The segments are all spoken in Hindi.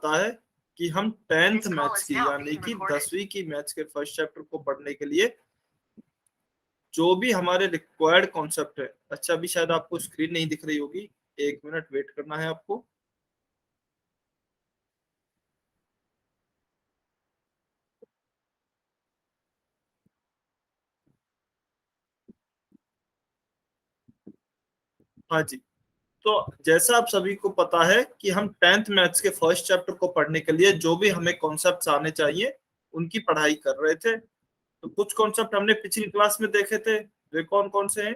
आता है कि हम 10th मैथ्स की यानी कि 10वीं की मैथ्स के फर्स्ट चैप्टर को पढ़ने के लिए जो भी हमारे रिक्वायर्ड कॉन्सेप्ट है। अच्छा, अभी शायद आपको स्क्रीन नहीं दिख रही होगी, 1 मिनट वेट करना है आपको। हाँ जी। तो जैसा आप सभी को पता है कि हम 10th मैथ्स के फर्स्ट चैप्टर को पढ़ने के लिए जो भी हमें कॉन्सेप्ट्स आने चाहिए उनकी पढ़ाई कर रहे थे। तो कुछ कॉन्सेप्ट हमने पिछली क्लास में देखे थे, वे कौन कौन से हैं?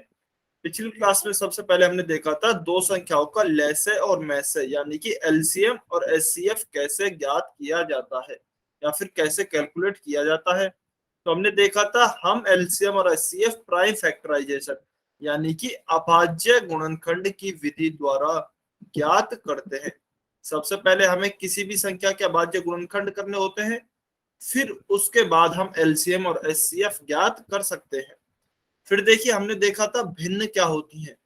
पिछली क्लास में सबसे पहले हमने देखा था दो संख्याओं का लैसे और मैसे यानी कि एलसीएम और एचसीएफ कैसे ज्ञात किया जाता है या फिर कैसे कैलकुलेट किया जाता है। तो हमने देखा था हम एलसीएम और एचसीएफ प्राइम फैक्टराइजेशन यानी कि अभाज्य गुणनखंड की विधि द्वारा ज्ञात करते हैं। सबसे पहले हमें किसी भी संख्या के अभाज्य गुणनखंड करने होते हैं, फिर उसके बाद हम एलसीएम और एचसीएफ ज्ञात कर सकते हैं। फिर देखिए हमने देखा था भिन्न क्या होती है।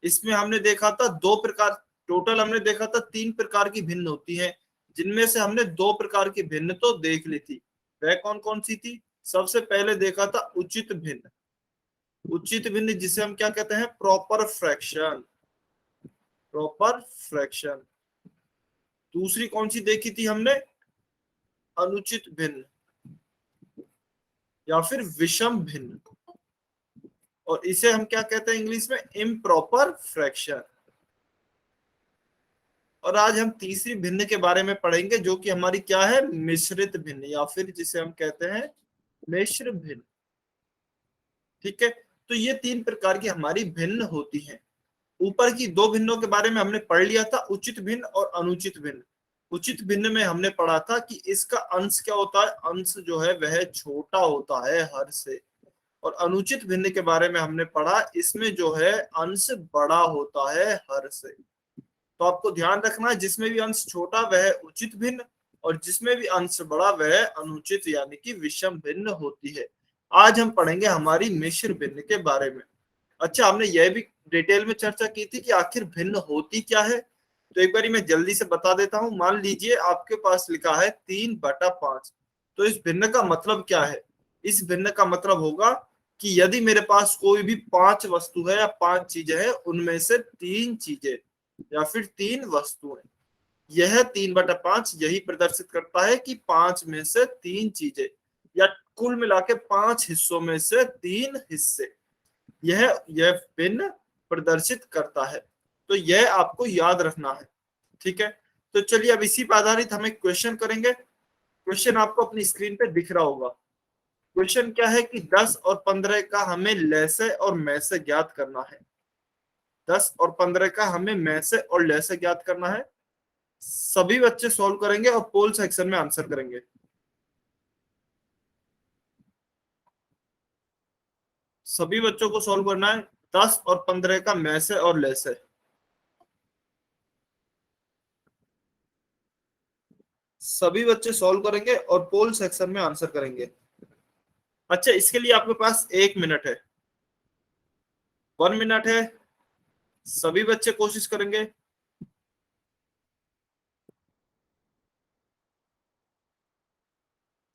इसमें हमने देखा था दो प्रकार, टोटल हमने देखा था 3 प्रकार की भिन्न होती है, जिनमें से हमने 2 प्रकार की भिन्न तो देख ली थी। वह कौन कौन सी थी? सबसे पहले देखा था उचित भिन्न। उचित भिन्न जिसे हम क्या कहते हैं? Proper fraction. Proper fraction. दूसरी कौन सी देखी थी हमने? अनुचित भिन्न या फिर विषम भिन्न, और इसे हम क्या कहते हैं इंग्लिश में? Improper fraction. और आज हम तीसरी भिन्न के बारे में पढ़ेंगे जो कि हमारी क्या है? मिश्रित भिन्न या फिर जिसे हम कहते हैं मिश्र भिन्न। ठीक है, तो ये 3 प्रकार की हमारी भिन्न होती हैं। ऊपर की 2 भिन्नों के बारे में हमने पढ़ लिया था, उचित भिन्न और अनुचित भिन्न। उचित भिन्न में हमने पढ़ा था कि इसका अंश क्या होता है? अंश जो है वह छोटा होता है हर से। और अनुचित भिन्न के बारे में हमने पढ़ा, इसमें जो है अंश बड़ा होता है हर से। तो आपको ध्यान रखना है जिसमें भी अंश छोटा वह उचित भिन्न, और जिसमें भी अंश बड़ा वह अनुचित यानी कि विषम भिन्न होती है। आज हम पढ़ेंगे हमारी मिश्र भिन्न के बारे में। अच्छा, हमने यह भी डिटेल में चर्चा की थी कि आखिर भिन्न होती क्या है। तो एक बारी मैं जल्दी से बता देता हूं। मान लीजिए आपके पास लिखा है 3/5, तो इस भिन्न का मतलब क्या है? इस भिन्न का मतलब होगा कि यदि मेरे पास कोई भी 5 वस्तु है या 5 चीजें हैं, उनमें से 3 चीजें या फिर 3 वस्तुएं, यह 3/5 यही प्रदर्शित करता है कि 5 में से 3 चीजें या कुल मिला के 5 हिस्सों में से 3 हिस्से, यह भिन्न प्रदर्शित करता है। तो यह आपको याद रखना है। ठीक है, तो चलिए अब इसी पर आधारित हम एक क्वेश्चन करेंगे। क्वेश्चन आपको अपनी स्क्रीन पे दिख रहा होगा। क्वेश्चन क्या है कि 10 और 15 का हमें लैसे और मैसे ज्ञात करना है। 10 और 15 का हमें मैसे और लैसे ज्ञात करना है। सभी बच्चे सॉल्व करेंगे और पोल सेक्शन में आंसर करेंगे। सभी बच्चों को सॉल्व करना है 10 और 15 का मैसे और लैसे। सभी बच्चे सॉल्व करेंगे और पोल सेक्शन में आंसर करेंगे। अच्छा, इसके लिए आपके पास 1 मिनट है, 1 मिनट है। सभी बच्चे कोशिश करेंगे।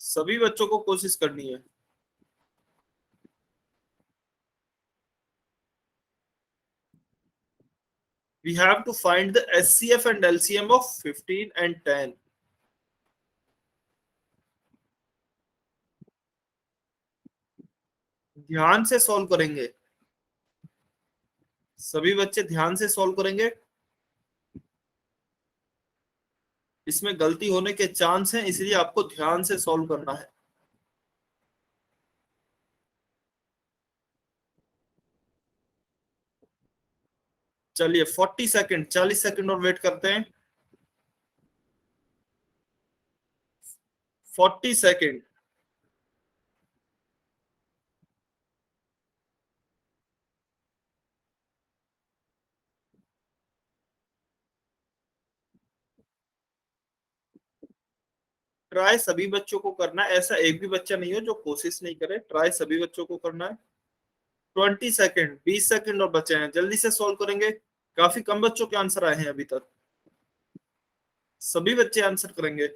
सभी बच्चों को कोशिश करनी है। We have to find the HCF and LCM of 15 and 10. ध्यान से सॉल्व करेंगे। सभी बच्चे ध्यान से सॉल्व करेंगे। इसमें गलती होने के चांस हैं, इसलिए आपको ध्यान से सॉल्व करना है। चलिए 40 सेकंड, 40 सेकंड और वेट करते हैं। 40 सेकंड। ट्राई सभी बच्चों को करना है, ऐसा एक भी बच्चा नहीं हो जो कोशिश नहीं करे। ट्राई सभी बच्चों को करना है। 20 सेकंड, 20 सेकंड और बचे हैं, जल्दी से सॉल्व करेंगे। काफी कम बच्चों के आंसर आए हैं अभी तक। सभी बच्चे आंसर करेंगे?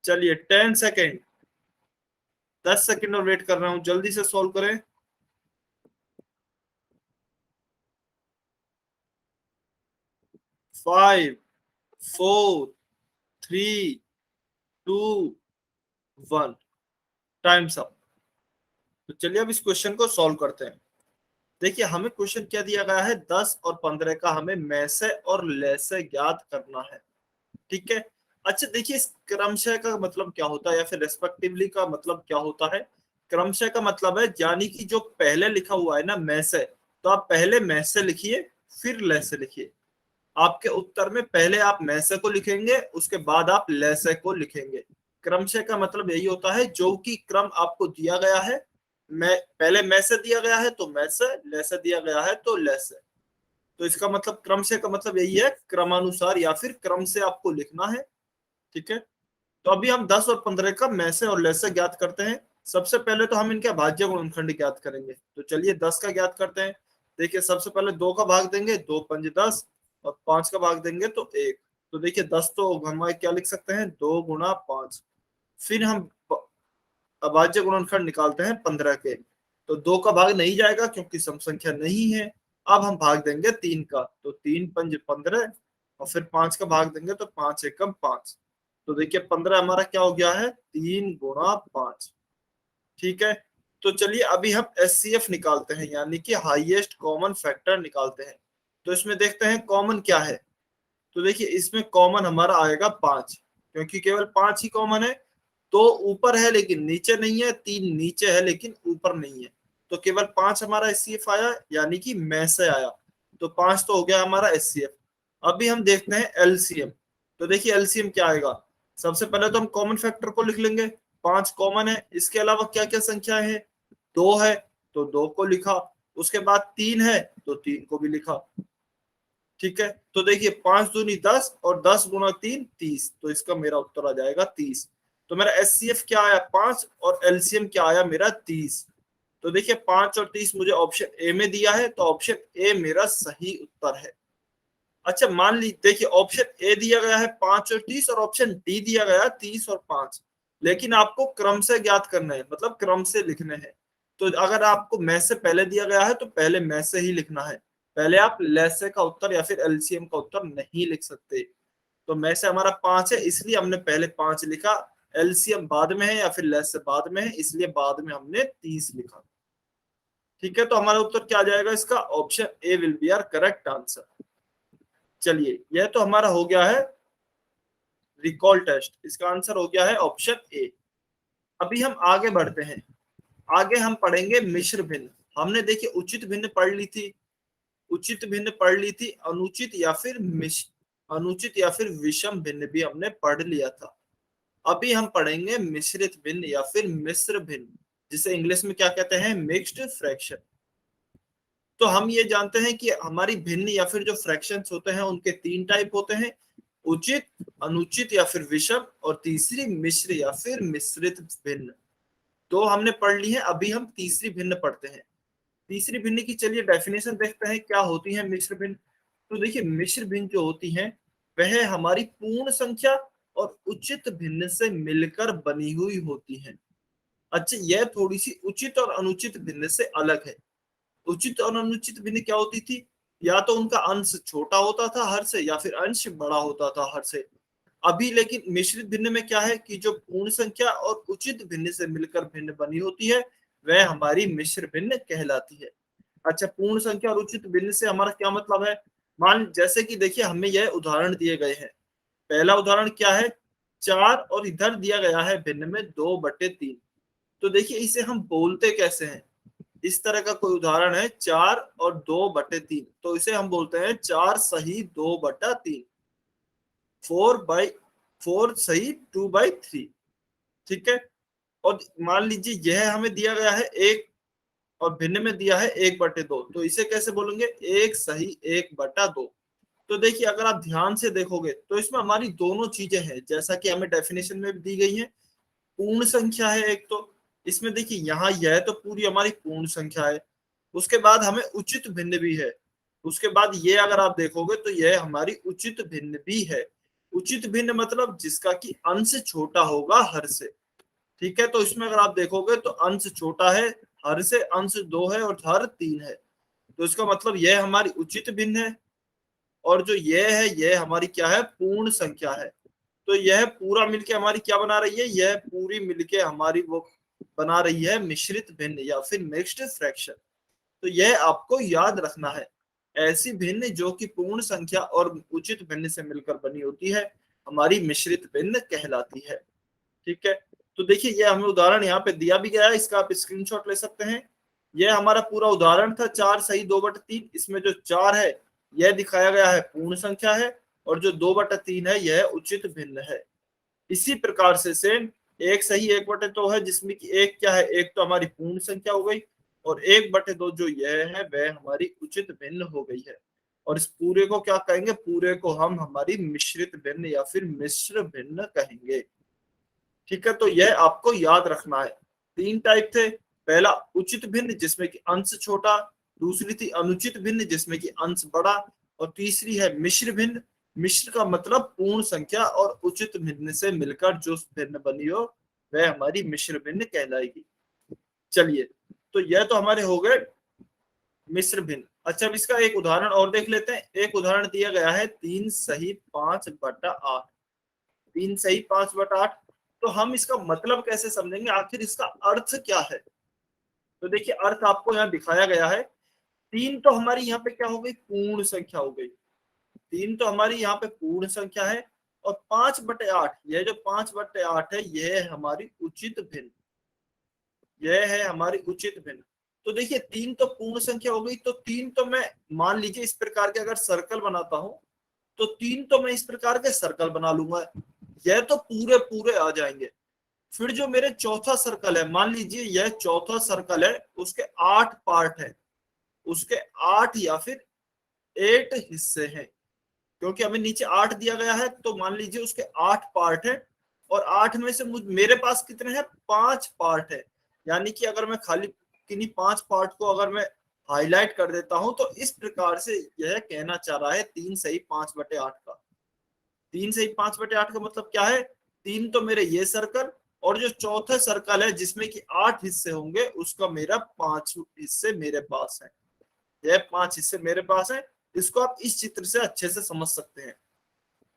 चलिए 10 सेकेंड, 10 सेकेंड और वेट कर रहा हूं, जल्दी से सॉल्व करें। 5, 4, 3, 2, 1, टाइम्स अप। तो चलिए अब इस क्वेश्चन को सॉल्व करते हैं। देखिए हमें क्वेश्चन क्या दिया गया है, 10 और 15 का हमें में से और ले से ज्ञात करना है। ठीक है। अच्छा देखिए इस क्रमशः का मतलब क्या होता है या फिर रेस्पेक्टिवली का मतलब क्या होता है। क्रमशः का मतलब है यानी कि जो पहले लिखा हुआ है ना में से, तो आप पहले में से लिखिए फिर ले से लिखिए। आपके उत्तर में पहले आप में से को लिखेंगे, उसके बाद आप ले से को लिखेंगे। क्रमशः का मतलब यही होता है जो कि क्रम आपको दिया गया है, मैं पहले में से दिया गया है तो में से, ले से दिया गया है तो ले से। तो इसका मतलब क्रमशः का मतलब यही है, क्रमानुसार या फिर क्रम से आपको लिखना है। ठीक है। तो अभी हम 10 और 15 का में से और ले से ज्ञात करते हैं। सबसे पहले तो हम इनके भाज्य गुणनखंड ज्ञात करेंगे। तो चलिए 10 का ज्ञात करते हैं। देखिए सबसे पहले 2 का भाग देंगे, 2 पंजे 10, और 5 का भाग देंगे तो 1। तो देखिए 10 तो हम क्या लिख सकते हैं, 2 गुणा 5। फिर हम अभाज्य गुणनखंड निकालते हैं 15 के। तो 2 का भाग नहीं जाएगा क्योंकि सम संख्या नहीं है। अब हम भाग देंगे 3 का, तो 3 पंजे 15, और फिर 5 का भाग देंगे तो 5 एकम 5। तो देखिए 15 हमारा क्या हो गया है, 3 गुणा 5। ठीक है। तो चलिए अभी हम एचसीएफ निकालते हैं, यानी कि हाईएस्ट कॉमन फैक्टर निकालते हैं। तो इसमें देखते हैं कॉमन क्या है। तो देखिए इसमें कॉमन हमारा आएगा 5, क्योंकि केवल 5 ही कॉमन है। तो ऊपर है लेकिन नीचे नहीं है, 3 नीचे है लेकिन ऊपर नहीं है। तो केवल 5 हमारा एचसीएफ आया, यानी कि में से आया। तो 5 तो हो गया हमारा एचसीएफ। अभी हम देखते हैं एलसीएम। तो देखिए एलसीएम क्या आएगा। सबसे पहले तो हम कॉमन फैक्टर को लिख लेंगे। 5 कॉमन है, इसके अलावा क्या क्या संख्याएं हैं, 2 है तो 2 को लिखा, उसके बाद 3 है तो 3 को भी लिखा। ठीक है। तो देखिए 5 दूनी 10 और 10 गुणा 3 30। तो इसका मेरा उत्तर आ जाएगा 30। तो मेरा एचसीएफ क्या आया 5 और एलसीएम क्या आया मेरा 30। तो देखिए 5 और 30 मुझे ऑप्शन ए में दिया है, तो ऑप्शन ए मेरा सही उत्तर है। अच्छा मान लीजिए देखिए ऑप्शन ए दिया गया है 5 और 30, और ऑप्शन डी दिया गया है 30 और 5। लेकिन आपको क्रम से ज्ञात करना है, मतलब क्रम से लिखने हैं। तो अगर आपको में से पहले दिया गया है तो पहले में से ही लिखना है। पहले आप लेसे का उत्तर या फिर एलसीएम का उत्तर नहीं लिख सकते। तो में से हमारा 5 है, इसलिए हमने पहले 5 लिखा। एलसीएम बाद में है या फिर लेस से बाद में है, इसलिए बाद में हमने 30 लिखा। ठीक है। तो हमारा उत्तर क्या आ जाएगा इसका, option A will be our correct answer. चलिए यह तो हमारा हो गया है रिकॉल टेस्ट, इसका आंसर हो गया है ऑप्शन ए। अभी हम आगे बढ़ते हैं। आगे हम पढ़ेंगे मिश्र भिन्न। हमने देखिए उचित भिन्न पढ़ ली थी, उचित भिन्न पढ़ ली थी, अनुचित या फिर विषम भिन्न भी हमने पढ़ लिया था। अभी हम पढ़ेंगे मिश्रित भिन्न या फिर मिश्र भिन्न, जिसे इंग्लिश में क्या कहते हैं, मिक्स्ड फ्रैक्शन। तो हम ये जानते हैं कि हमारी भिन्न या फिर जो फ्रैक्शंस होते हैं उनके 3 टाइप होते हैं, उचित, अनुचित या फिर विषम, और तीसरी मिश्र या फिर मिश्रित भिन्न। तो हमने पढ़ ली है, अभी हम तीसरी भिन्न पढ़ते हैं। तीसरी भिन्न की चलिए डेफिनेशन देखते हैं क्या होती है मिश्र भिन्न। तो देखिए मिश्र भिन्न जो होती है वह हमारी पूर्ण संख्या और उचित भिन्न से मिलकर बनी हुई होती है। अच्छा यह थोड़ी सी उचित और अनुचित भिन्न से अलग है। उचित और अनुचित भिन्न क्या होती थी, या तो उनका अंश छोटा होता था हर से या फिर अंश बड़ा होता था हर से। अभी लेकिन मिश्रित भिन्न में क्या है कि जो पूर्ण संख्या और उचित भिन्न से मिलकर भिन्न बनी होती है वह हमारी मिश्र भिन्न कहलाती है। अच्छा पूर्ण संख्या और उचित भिन्न से हमारा क्या मतलब है, मान जैसे कि देखिए हमें यह उदाहरण दिए गए हैं। पहला उदाहरण क्या है, 4 और इधर दिया गया है भिन्न में 2/3। तो देखिए इसे हम बोलते कैसे हैं। इस तरह का कोई उदाहरण है 4 और 2/3, तो इसे हम बोलते हैं 4 सही 2/3, 4 सही 2/3। ठीक है। और मान लीजिए यह हमें दिया गया है 1 और भिन्न में दिया है 1/2, तो इसे कैसे बोलेंगे, 1 सही 1/2। तो देखिए अगर आप ध्यान से देखोगे तो इसमें हमारी दोनों चीजें हैं, जैसा कि हमें डेफिनेशन में भी दी गई है। पूर्ण संख्या है एक तो, इसमें देखिए यहाँ यह तो पूरी हमारी पूर्ण संख्या है, उसके बाद हमें उचित भिन्न भी है, उसके बाद ये अगर आप देखोगे तो यह हमारी उचित भिन्न भी है। उचित भिन्न मतलब जिसका कि अंश छोटा होगा हर से। ठीक है, तो इसमें अगर आप देखोगे तो अंश छोटा है हर से, अंश 2 है और हर 3 है, तो इसका मतलब यह हमारी उचित भिन्न है। और जो यह है यह हमारी क्या है, पूर्ण संख्या है। तो यह पूरा मिलके हमारी क्या बना रही है, यह पूरी मिलके हमारी वो बना रही है मिश्रित भिन्न या फिर मिक्स्ड फ्रैक्शन। तो यह आपको याद रखना है, ऐसी भिन्न जो कि पूर्ण संख्या और उचित भिन्न से मिलकर बनी होती है हमारी मिश्रित भिन्न कहलाती है। ठीक है, तो देखिए यह हमें उदाहरण यहाँ पे दिया भी गया है, इसका आप स्क्रीनशॉट ले सकते हैं। यह हमारा पूरा उदाहरण था 4 सही 2/3। इसमें जो 4 है यह दिखाया गया है पूर्ण संख्या है, और जो 2/3 है यह उचित भिन्न है। इसी प्रकार से सेम 1 सही 1/2 है, जिसमें कि एक क्या है, एक तो हमारी पूर्ण संख्या हो गई, और 1/2 जो यह है वह हमारी उचित भिन्न हो गई है। और इस पूरे को क्या कहेंगे, पूरे को हम हमारी मिश्रित भिन्न या फिर मिश्र भिन्न कहेंगे। ठीक है, तो यह आपको याद रखना है। 3 टाइप थे, पहला उचित भिन्न जिसमें कि अंश छोटा, दूसरी थी अनुचित भिन्न जिसमें कि अंश बड़ा, और तीसरी है मिश्र भिन्न। मिश्र का मतलब पूर्ण संख्या और उचित भिन्न से मिलकर जो भिन्न बनी हो वह हमारी मिश्र भिन्न कहलाएगी। चलिए, तो यह तो हमारे हो गए मिश्र भिन्न। अच्छा, अब इसका एक उदाहरण और देख लेते हैं। एक उदाहरण दिया गया है 3 सही 5/8। 3 सही 5/8, तो हम इसका मतलब कैसे समझेंगे, आखिर इसका अर्थ क्या है। तो देखिए अर्थ आपको यहाँ दिखाया गया है। 3 तो हमारी यहाँ पे क्या हो गई, पूर्ण संख्या हो गई। 3 तो हमारी यहाँ पे पूर्ण संख्या है, और 5/8, यह जो 5/8 है यह है हमारी उचित भिन्न, यह है हमारी उचित भिन्न। तो देखिए 3 तो पूर्ण संख्या हो गई, तो 3 तो मैं मान लीजिए इस प्रकार के अगर सर्कल बनाता हूं, तो 3 तो मैं इस प्रकार के सर्कल बना लूंगा, यह तो पूरे पूरे आ जाएंगे। फिर जो मेरे चौथा सर्कल है, मान लीजिए यह चौथा सर्कल है, उसके 8 पार्ट है, उसके 8 या फिर 8 हिस्से हैं, क्योंकि हमें नीचे 8 दिया गया है, तो मान लीजिए उसके 8 पार्ट है, और 8 में से मेरे पास कितने हैं, 5 पार्ट है। यानी कि अगर मैं खाली किन्हीं 5 पार्ट को अगर मैं हाईलाइट कर देता हूं, तो इस प्रकार से यह कहना चाह रहा है 3 सही 5/8 का। 3 सही 5/8 का मतलब क्या है, 3 तो मेरे ये सर्कल, और जो चौथा सर्कल है जिसमें कि 8 हिस्से होंगे, उसका मेरा 5 हिस्से मेरे पास है। यह 5 हिस्से मेरे पास है। इसको आप इस चित्र से अच्छे से समझ सकते हैं।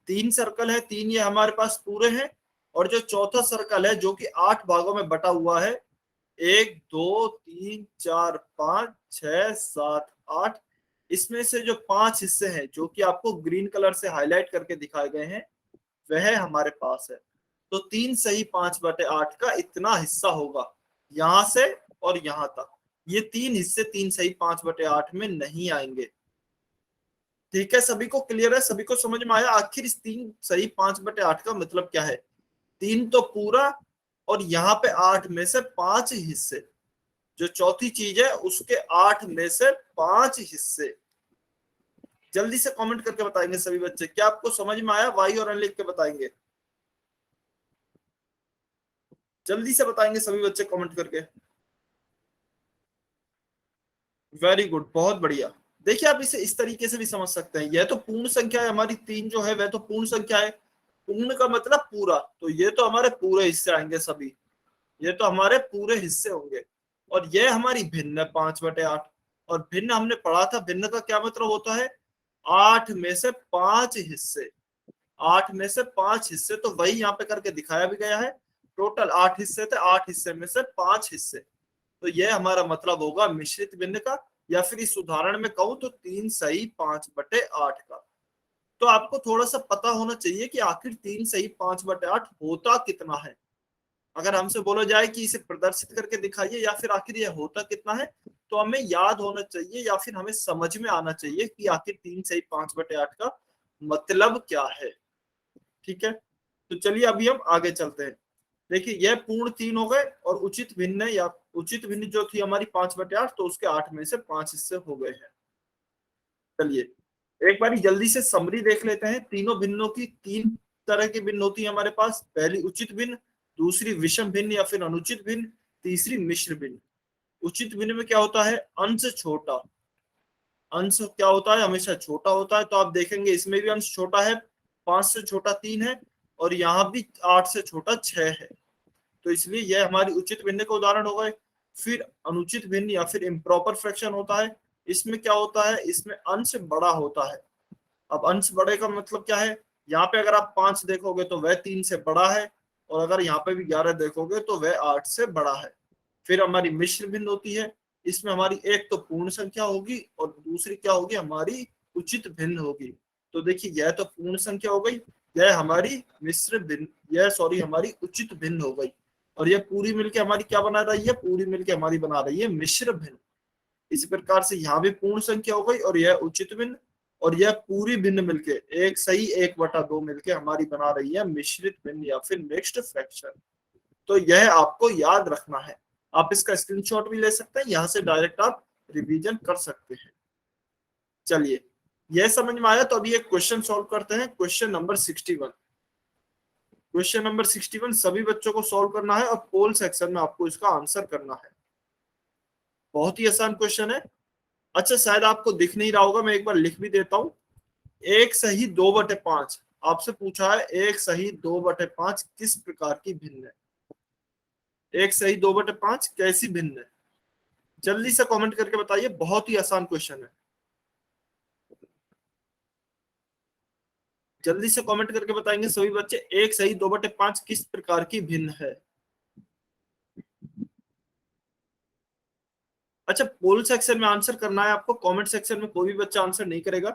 3 सर्कल है, 3 ये हमारे पास पूरे हैं, और जो चौथा सर्कल है जो कि 8 भागों में बटा हुआ है, 1 2 3 4 5 6 7 8, इसमें से जो 5 हिस्से हैं जो कि आपको ग्रीन कलर से हाईलाइट करके दिखाए गए हैं वह हमारे पास है। तो 3 सही 5/8 का इतना हिस्सा होगा, यहां से और यहां तक। ये 3 हिस्से 3 सही 5/8 में नहीं आएंगे। ठीक है, सभी को क्लियर है, सभी को समझ में आया आखिर इस 3 सही 5/8 का मतलब क्या है। 3 तो पूरा, और यहाँ पे 8 में से 5 हिस्से, जो चौथी चीज है उसके 8 में से 5 हिस्से। जल्दी से कमेंट करके बताएंगे सभी बच्चे, क्या आपको समझ में आया, वाई और एन लिख के बताएंगे, जल्दी से बताएंगे सभी बच्चे कमेंट करके। वेरी गुड, बहुत बढ़िया। देखिए आप इसे इस तरीके से भी समझ सकते हैं, यह तो पूर्ण संख्या है हमारी, 3 जो है वह तो पूर्ण संख्या है। पूर्ण का मतलब पूरा, तो ये तो हमारे पूरे हिस्से आएंगे सभी, ये तो हमारे पूरे हिस्से होंगे। और ये हमारी भिन्न 5/8, और भिन्न हमने पढ़ा था, भिन्न का क्या मतलब होता है, 8 में से 5 हिस्से। 8 में से 5 हिस्से, तो वही यहाँ पे करके दिखाया भी गया है। टोटल 8 हिस्से थे, 8 हिस्से में से 5 हिस्से, तो यह हमारा मतलब होगा मिश्रित भिन्न का, या फिर इस उदाहरण में कहूं तो 3 सही 5/8 का। तो आपको थोड़ा सा पता होना चाहिए कि आखिर 3 सही 5/8 होता कितना है। अगर हमसे बोला जाए कि इसे प्रदर्शित करके दिखाइए या फिर आखिर यह होता कितना है, तो हमें याद होना चाहिए या फिर हमें समझ में आना चाहिए कि आखिर 3 सही 5/8 का मतलब क्या है। ठीक है, तो चलिए अभी हम आगे चलते हैं। देखिए यह पूर्ण 3 हो गए, और उचित भिन्न या उचित भिन्न जो थी हमारी 5/8, तो उसके 8 में से 5 हिस्से हो गए हैं। चलिए एक बारी जल्दी से समरी देख लेते हैं। तीनों भिन्नों की 3 तरह की भिन्न होती है हमारे पास। पहली उचित भिन्न, दूसरी विषम भिन्न या फिर अनुचित भिन्न, तीसरी मिश्र भिन्न। उचित भिन्न में क्या होता है, अंश छोटा, अंश क्या होता है, हमेशा छोटा होता है। तो आप देखेंगे इसमें भी अंश छोटा है, 5 से छोटा 3 है, और यहाँ भी 8 से छोटा 6 है। तो इसलिए यह हमारी उचित भिन्न का उदाहरण हो गए। फिर अनुचित भिन्न या फिर इम्प्रॉपर फ्रैक्शन होता है। इसमें क्या होता है, इसमें अंश बड़ा होता है। अब अंश बड़े का मतलब क्या है, यहाँ पे अगर आप 5 देखोगे तो वह 3 से बड़ा है, और अगर यहाँ पे भी 11 देखोगे तो वह 8 से बड़ा है। फिर हमारी मिश्र भिन्न होती है। इसमें हमारी एक तो पूर्ण संख्या होगी और दूसरी क्या होगी, हमारी उचित भिन्न होगी। तो देखिए यह तो पूर्ण संख्या हो गई, यह हमारी मिश्र भिन्न, यह सॉरी हमारी उचित भिन्न हो गई, और यह पूरी मिलके हमारी क्या बना रही है, पूरी मिलके हमारी बना रही है मिश्र भिन्न। इसी प्रकार से यहाँ भी पूर्ण संख्या हो गई और यह उचित भिन्न, और यह पूरी भिन्न मिलके एक सही 1/2 मिलके हमारी बना रही है मिश्रित भिन्न या फिर मिक्स्ड फ्रैक्शन। तो यह आपको याद रखना है। आप इसका स्क्रीनशॉट भी ले सकते हैं, यहाँ से डायरेक्ट आप रिवीजन कर सकते हैं। चलिए यह समझ में आया, तो अभी एक क्वेश्चन सॉल्व करते हैं। क्वेश्चन नंबर 61, क्वेश्चन नंबर 61 सभी बच्चों को सॉल्व करना है और पोल सेक्शन में आपको इसका आंसर करना है। बहुत ही आसान क्वेश्चन है। अच्छा शायद आपको दिख नहीं रहा होगा, मैं एक बार लिख भी देता हूं। 1 सही 2/5 आपसे पूछा है, 1 सही 2/5 किस प्रकार की भिन्न है। 1 सही 2/5 कैसी भिन्न है, जल्दी से कमेंट करके बताइए। बहुत ही आसान क्वेश्चन है, जल्दी से कमेंट करके बताएंगे सभी बच्चे। 1 सही 2/5 किस प्रकार की भिन्न है। अच्छा पोल सेक्शन में आंसर करना है आपको, कमेंट सेक्शन में कोई भी बच्चा आंसर नहीं करेगा,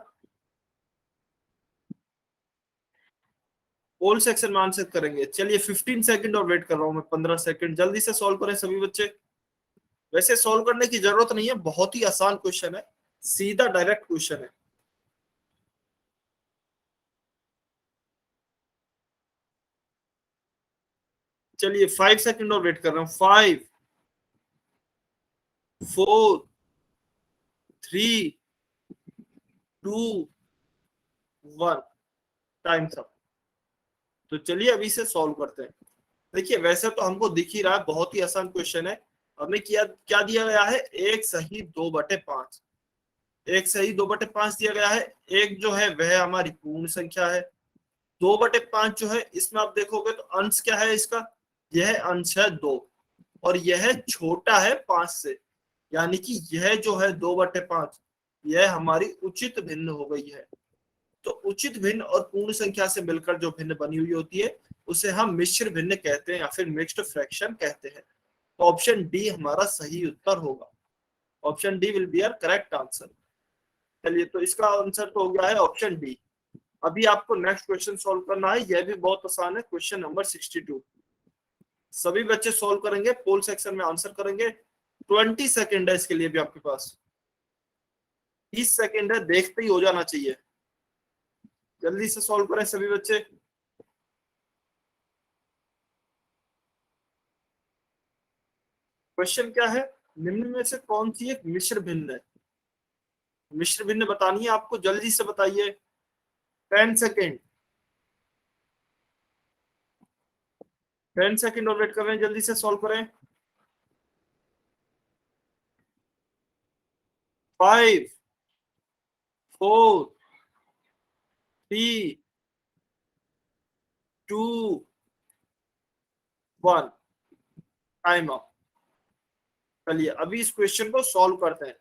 पोल सेक्शन में आंसर करेंगे। चलिए 15 सेकंड और वेट कर रहा हूं मैं, 15 सेकंड, जल्दी से सॉल्व करें सभी बच्चे। वैसे सॉल्व करने की जरूरत नहीं है, बहुत ही आसान क्वेश्चन है, सीधा डायरेक्ट क्वेश्चन है। चलिए 5 सेकंड और वेट कर रहा हूं। 5 4 3 2 1, टाइम अप। तो चलिए अभी से सॉल्व करते हैं। देखिए वैसे तो हमको दिख ही रहा है, बहुत ही आसान क्वेश्चन है। हमें क्या क्या दिया गया है, 1 सही 2/5, 1 सही 2/5 दिया गया है। एक जो है वह हमारी पूर्ण संख्या है, 2/5 जो है इसमें आप देखोगे तो अंश क्या है इसका, यह अंश है 2, और यह छोटा है 5 से, यानी कि यह जो है 2/5 यह हमारी उचित भिन्न हो गई है। तो उचित भिन्न और पूर्ण संख्या से मिलकर जो भिन्न बनी हुई होती है उसे हम मिश्र भिन्न कहते हैं या फिर मिक्स्ड फ्रैक्शन कहते हैं। तो ऑप्शन डी हमारा सही उत्तर होगा, option D will be our correct answer. चलिए तो इसका आंसर तो हो गया है ऑप्शन डी। अभी आपको नेक्स्ट क्वेश्चन सॉल्व करना है, यह भी बहुत आसान है, क्वेश्चन नंबर 62। सभी बच्चे सॉल्व करेंगे, पोल सेक्शन में आंसर करेंगे। 20 सेकेंड है इसके लिए भी आपके पास, 30 सेकेंड है, देखते ही हो जाना चाहिए। जल्दी से सॉल्व करें सभी बच्चे। क्वेश्चन क्या है, निम्न में से कौन सी एक मिश्र भिन्न है। मिश्र भिन्न बतानी है आपको, जल्दी से बताइए। 10 सेकेंड, 10 सेकेंड और वेट कर रहे हैं, जल्दी से सॉल्व करें। 5 4 3 2 1, टाइम अप। चलिए अभी इस क्वेश्चन को सॉल्व करते हैं।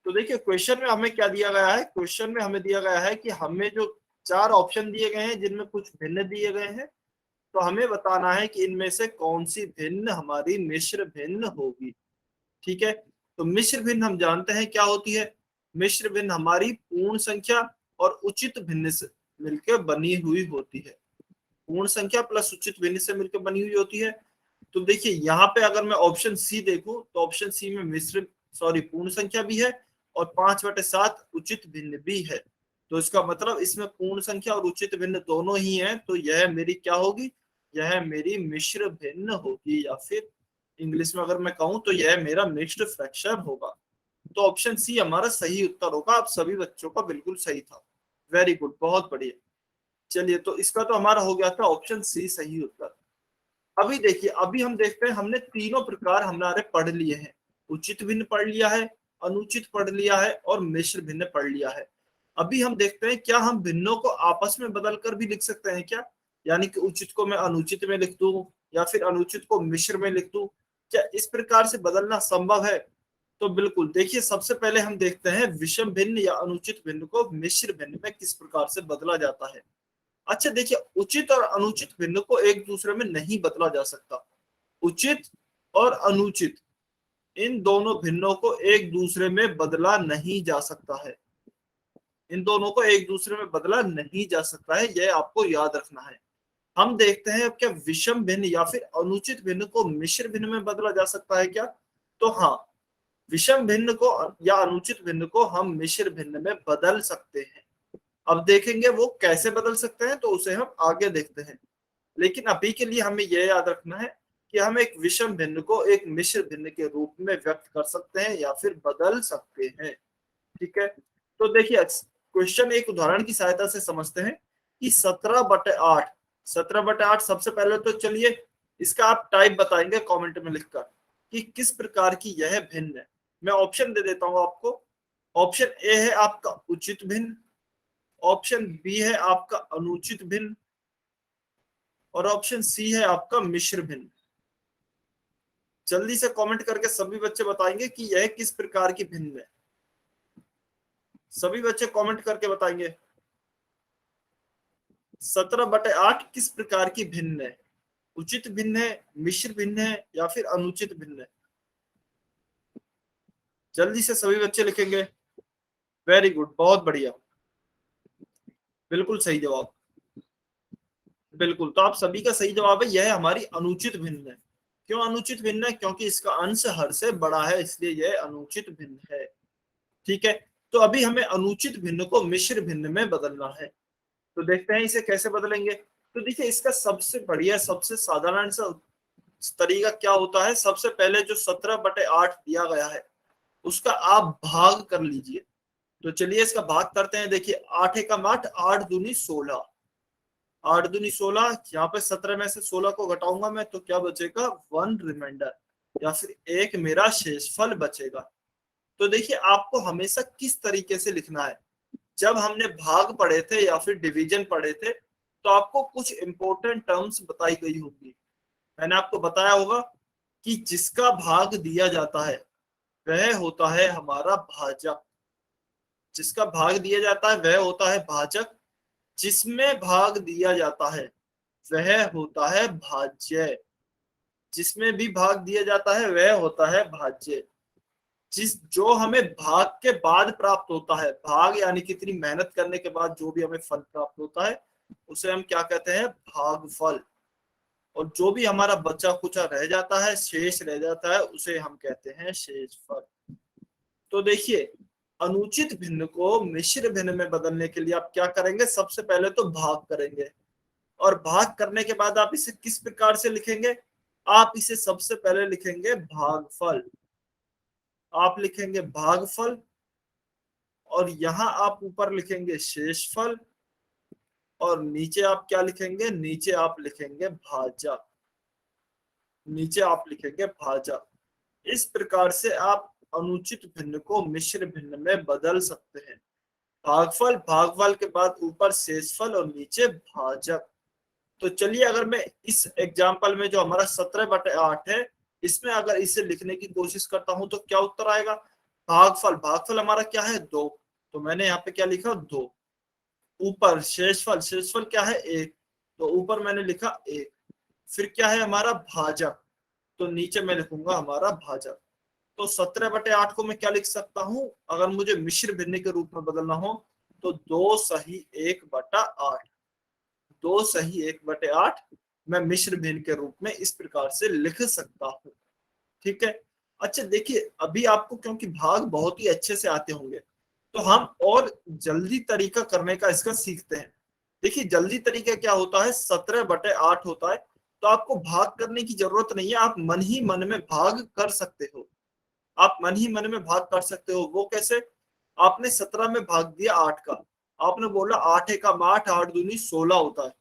तो देखिए क्वेश्चन में हमें क्या दिया गया है, क्वेश्चन में हमें दिया गया है कि हमें जो 4 ऑप्शन दिए गए हैं जिनमें कुछ भिन्न दिए गए हैं, तो हमें बताना है कि इनमें से कौन सी भिन्न हमारी मिश्र भिन्न होगी। ठीक है, तो मिश्र भिन्न हम जानते हैं क्या होती है। मिश्र भिन्न हमारी पूर्ण संख्या और उचित भिन्न से मिलकर बनी हुई होती है, पूर्ण संख्या प्लस उचित भिन्न से मिलकर बनी हुई होती है। तो देखिए यहाँ पे अगर मैं ऑप्शन सी देखूं तो ऑप्शन सी में मिश्र पूर्ण संख्या भी है और 5/7 उचित भिन्न भी है। तो इसका मतलब इसमें पूर्ण संख्या और उचित भिन्न दोनों ही है, तो यह मेरी क्या होगी, यह मेरी मिश्र भिन्न होगी, या फिर इंग्लिश में अगर मैं कहूं तो यह मेरा मिक्स्ड फ्रैक्शन होगा। तो ऑप्शन सी हमारा सही उत्तर होगा। आप सभी बच्चों का बिल्कुल सही था, वेरी गुड, बहुत बढ़िया। चलिए तो इसका तो हमारा हो गया था ऑप्शन सी सही उत्तर। अभी देखिए, अभी हम देखते हैं, हमने तीनों प्रकार हमारे पढ़ लिए हैं। उचित भिन्न पढ़ लिया है, अनुचित पढ़ लिया है और मिश्र भिन्न पढ़ लिया है। अभी हम देखते हैं क्या हम भिन्नों को आपस में बदल कर भी लिख सकते हैं क्या? यानी कि उचित को मैं अनुचित में लिख दूं या फिर अनुचित को मिश्र में लिख दूं, क्या इस प्रकार से बदलना संभव है? तो बिल्कुल, देखिए सबसे पहले हम देखते हैं विषम भिन्न या अनुचित भिन्न को मिश्र भिन्न में किस प्रकार से बदला जाता है। अच्छा देखिए, उचित और अनुचित भिन्न को एक दूसरे में नहीं बदला जा सकता। उचित और अनुचित, इन दोनों भिन्नों को एक दूसरे में बदला नहीं जा सकता है। इन दोनों को एक दूसरे में बदला नहीं जा सकता है, यह आपको याद रखना है। हम देखते हैं अब क्या विषम भिन्न या फिर अनुचित भिन्न को मिश्र भिन्न में बदला जा सकता है क्या? तो हाँ, विषम भिन्न को या अनुचित भिन्न को हम मिश्र भिन्न में बदल सकते हैं। अब देखेंगे वो कैसे बदल सकते हैं, तो उसे हम आगे देखते हैं। लेकिन अभी के लिए हमें यह याद रखना है कि हम एक विषम भिन्न को एक मिश्र भिन्न के रूप में व्यक्त कर सकते हैं या फिर बदल सकते हैं। ठीक है, तो देखिए क्वेश्चन एक उदाहरण की सहायता से समझते हैं कि 17/8, 17/8 सबसे पहले तो चलिए इसका आप टाइप बताएंगे कमेंट में लिखकर कि किस प्रकार की यह भिन्न है। मैं ऑप्शन दे देता हूं आपको। ऑप्शन ए है आपका उचित भिन्न, ऑप्शन बी है आपका अनुचित भिन्न और ऑप्शन सी है आपका मिश्र भिन्न। जल्दी से कमेंट करके सभी बच्चे बताएंगे कि यह किस प्रकार की भिन्न है। सभी बच्चे कमेंट करके बताएंगे 17/8 किस प्रकार की भिन्न है? उचित भिन्न है, मिश्र भिन्न है या फिर अनुचित भिन्न है? जल्दी से सभी बच्चे लिखेंगे। वेरी गुड, बहुत बढ़िया, बिल्कुल सही जवाब। बिल्कुल, तो आप सभी का सही जवाब है, यह हमारी अनुचित भिन्न है। क्यों अनुचित भिन्न है? क्योंकि इसका अंश हर से बड़ा है, इसलिए यह अनुचित भिन्न है। ठीक है, तो अभी हमें अनुचित भिन्न को मिश्र भिन्न में बदलना है। तो देखते हैं इसे कैसे बदलेंगे। तो देखिए इसका सबसे बढ़िया, सबसे साधारण सा तरीका क्या होता है, सबसे पहले जो 17/8 दिया गया है उसका आप भाग कर लीजिए। तो चलिए इसका भाग करते हैं। देखिए 8 एकम 8, 8 दूनी 16, 8 दूनी 16, यहाँ पे 17 में से 16 को घटाऊंगा मैं तो क्या बचेगा? 1 रिमाइंडर या फिर एक मेरा शेषफल बचेगा। तो देखिए आपको हमेशा किस तरीके से लिखना है, जब हमने भाग पढ़े थे या फिर डिवीजन पढ़े थे तो आपको कुछ इंपॉर्टेंट टर्म्स बताई गई होगी। मैंने आपको बताया होगा कि जिसका भाग दिया जाता है वह होता है हमारा भाजक। जिसका भाग दिया जाता है वह होता है भाजक, जिसमें भाग दिया जाता है वह होता है भाज्य। जिसमें भी भाग दिया जाता है वह होता है भाज्य। जो हमें भाग के बाद प्राप्त होता है, भाग यानी कितनी मेहनत करने के बाद जो भी हमें फल प्राप्त होता है उसे हम क्या कहते हैं? भागफल। और जो भी हमारा बचा कुचा रह जाता है, शेष रह जाता है, उसे हम कहते हैं शेषफल। तो देखिए अनुचित भिन्न को मिश्र भिन्न में बदलने के लिए आप क्या करेंगे? सबसे पहले तो भाग करेंगे, और भाग करने के बाद आप इसे किस प्रकार से लिखेंगे? आप इसे सबसे पहले लिखेंगे भागफल। आप लिखेंगे भागफल और यहां आप ऊपर लिखेंगे शेषफल और नीचे आप क्या लिखेंगे? नीचे आप लिखेंगे भाजक। नीचे आप लिखेंगे भाजक। इस प्रकार से आप अनुचित भिन्न को मिश्र भिन्न में बदल सकते हैं। भागफल, भागफल के बाद ऊपर शेषफल और नीचे भाजक। तो चलिए अगर मैं इस एग्जाम्पल में जो हमारा 17/8 है इसमें अगर इसे लिखने की कोशिश करता हूं तो क्या उत्तर आएगा? भागफल, भागफल हमारा क्या है? 2, तो मैंने यहाँ पे क्या लिखा? 2। ऊपर शेषफल, शेषफल क्या है? 1, तो ऊपर मैंने लिखा 1। फिर क्या है हमारा? भाजक, तो नीचे मैं लिखूंगा हमारा भाजक। तो 17/8 को मैं क्या लिख सकता हूं अगर मुझे मिश्र भिन्न के रूप में बदलना हो? तो 2 सही 1/8, 2 सही 1/8 मैं मिश्र भिन्न के रूप में इस प्रकार से लिख सकता हूं। ठीक है, अच्छा देखिए अभी आपको क्योंकि भाग बहुत ही अच्छे से आते होंगे तो हम और जल्दी तरीका करने का इसका सीखते हैं। देखिए जल्दी तरीका क्या होता है? 17/8 होता है, तो आपको भाग करने की जरूरत नहीं है, आप मन ही मन में भाग कर सकते हो। आप मन ही मन में भाग कर सकते हो। वो कैसे? आपने 17 में भाग दिया 8 का, आपने बोला 8 एकम 8, 8 दूनी 16 होता है,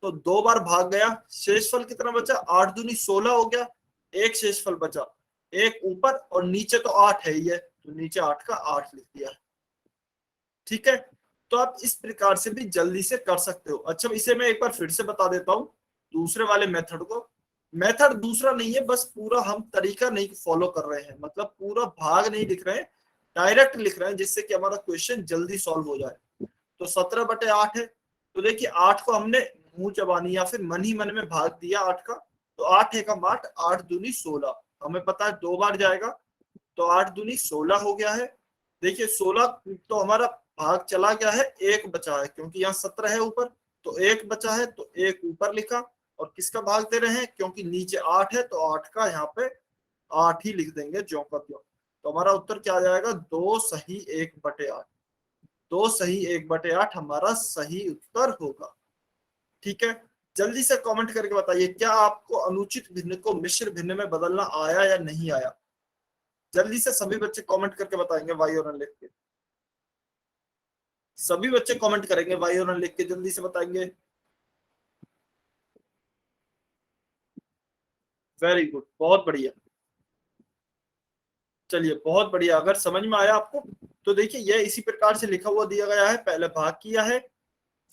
तो 2 बार भाग गया, शेषफल कितना बचा, 8 दूनी 16 हो गया, एक शेषफल बचा, एक ऊपर और नीचे तो 8 है ही है, तो नीचे 8 का 8 लिख दिया। ठीक है, तो आप इस प्रकार से भी जल्दी से कर सकते हो। अच्छा, इसे मैं एक बार फिर से बता देता हूँ दूसरे वाले मेथड को। मेथड दूसरा नहीं है, बस पूरा हम तरीका नहीं फॉलो कर रहे हैं, मतलब पूरा भाग नहीं लिख रहे हैं, डायरेक्ट लिख रहे हैं, जिससे कि हमारा क्वेश्चन जल्दी सॉल्व हो जाए। तो 17/8 है, तो देखिए 8 को हमने मुंह जबानी या फिर मन ही मन में भाग दिया 8 का, तो 8 एकम 8, 8 दूनी 16, हमें पता है 2 बार जाएगा, तो 8 दूनी 16 हो गया है। देखिए 16 तो हमारा भाग चला गया है, एक बचा है, क्योंकि यहाँ 17 है ऊपर, तो एक बचा है, तो एक ऊपर लिखा, और किसका भाग दे रहे हैं, क्योंकि नीचे 8 है, तो 8 का यहाँ पे 8 ही लिख देंगे ज्यों का त्यों। तो हमारा उत्तर क्या आ जाएगा, 2 सही 1/8। 2 सही 1/8 हमारा सही उत्तर होगा। ठीक है, जल्दी से कमेंट करके बताइए, क्या आपको अनुचित भिन्न को मिश्र भिन्न में बदलना आया या नहीं आया। जल्दी से सभी बच्चे कमेंट करके बताएंगे वाई और लिख के, सभी बच्चे कमेंट करेंगे वाई और लिख के, जल्दी से बताएंगे। वेरी गुड, बहुत बढ़िया। चलिए बहुत बढ़िया, अगर समझ में आया आपको तो देखिए यह इसी प्रकार से लिखा हुआ दिया गया है, पहले भाग किया है,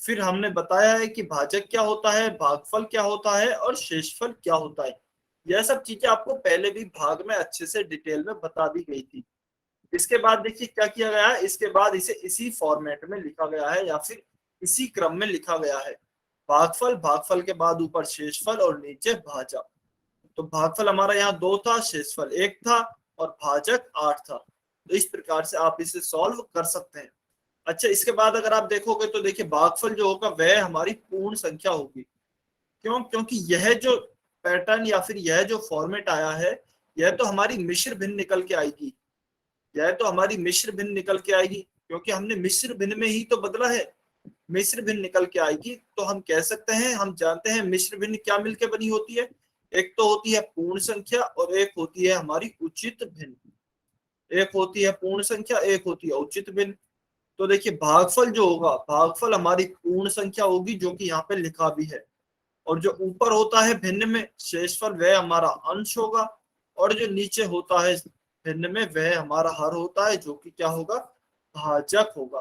फिर हमने बताया है कि भाजक क्या होता है, भागफल क्या होता है और शेषफल क्या होता है। यह सब चीजें आपको पहले भी भाग में अच्छे से डिटेल में बता दी गई थी। इसके बाद देखिए क्या किया गया है, इसके बाद इसे इसी फॉर्मेट में लिखा गया है या फिर इसी क्रम में लिखा गया है। भागफल, भागफल के बाद ऊपर शेषफल और नीचे भाजक। तो भागफल हमारा यहाँ 2 था, शेषफल 1 था और भाजक 8 था। तो इस प्रकार से आप इसे सॉल्व कर सकते हैं। अच्छा, इसके बाद अगर आप देखोगे तो देखिए भागफल जो होगा वह हमारी पूर्ण संख्या होगी। क्यों, क्योंकि यह जो पैटर्न या फिर यह जो फॉर्मेट आया है, यह तो हमारी मिश्र भिन्न निकल के आएगी, यह तो हमारी मिश्र भिन्न निकल के आएगी, क्योंकि हमने मिश्र भिन्न में ही तो बदला है, मिश्र भिन्न निकल के आएगी। तो हम कह सकते हैं, हम जानते हैं मिश्र भिन्न क्या मिलकर बनी होती है, एक तो होती है पूर्ण संख्या और एक होती है हमारी उचित भिन्न, एक होती है पूर्ण संख्या, एक होती है उचित भिन्न। तो देखिए भागफल जो होगा, भागफल हमारी पूर्ण संख्या होगी जो कि यहाँ पे लिखा भी है, और जो ऊपर होता है भिन्न में शेषफल वह हमारा अंश होगा, और जो नीचे होता है भिन्न में वह हमारा हर होता है जो कि क्या होगा, भाजक होगा।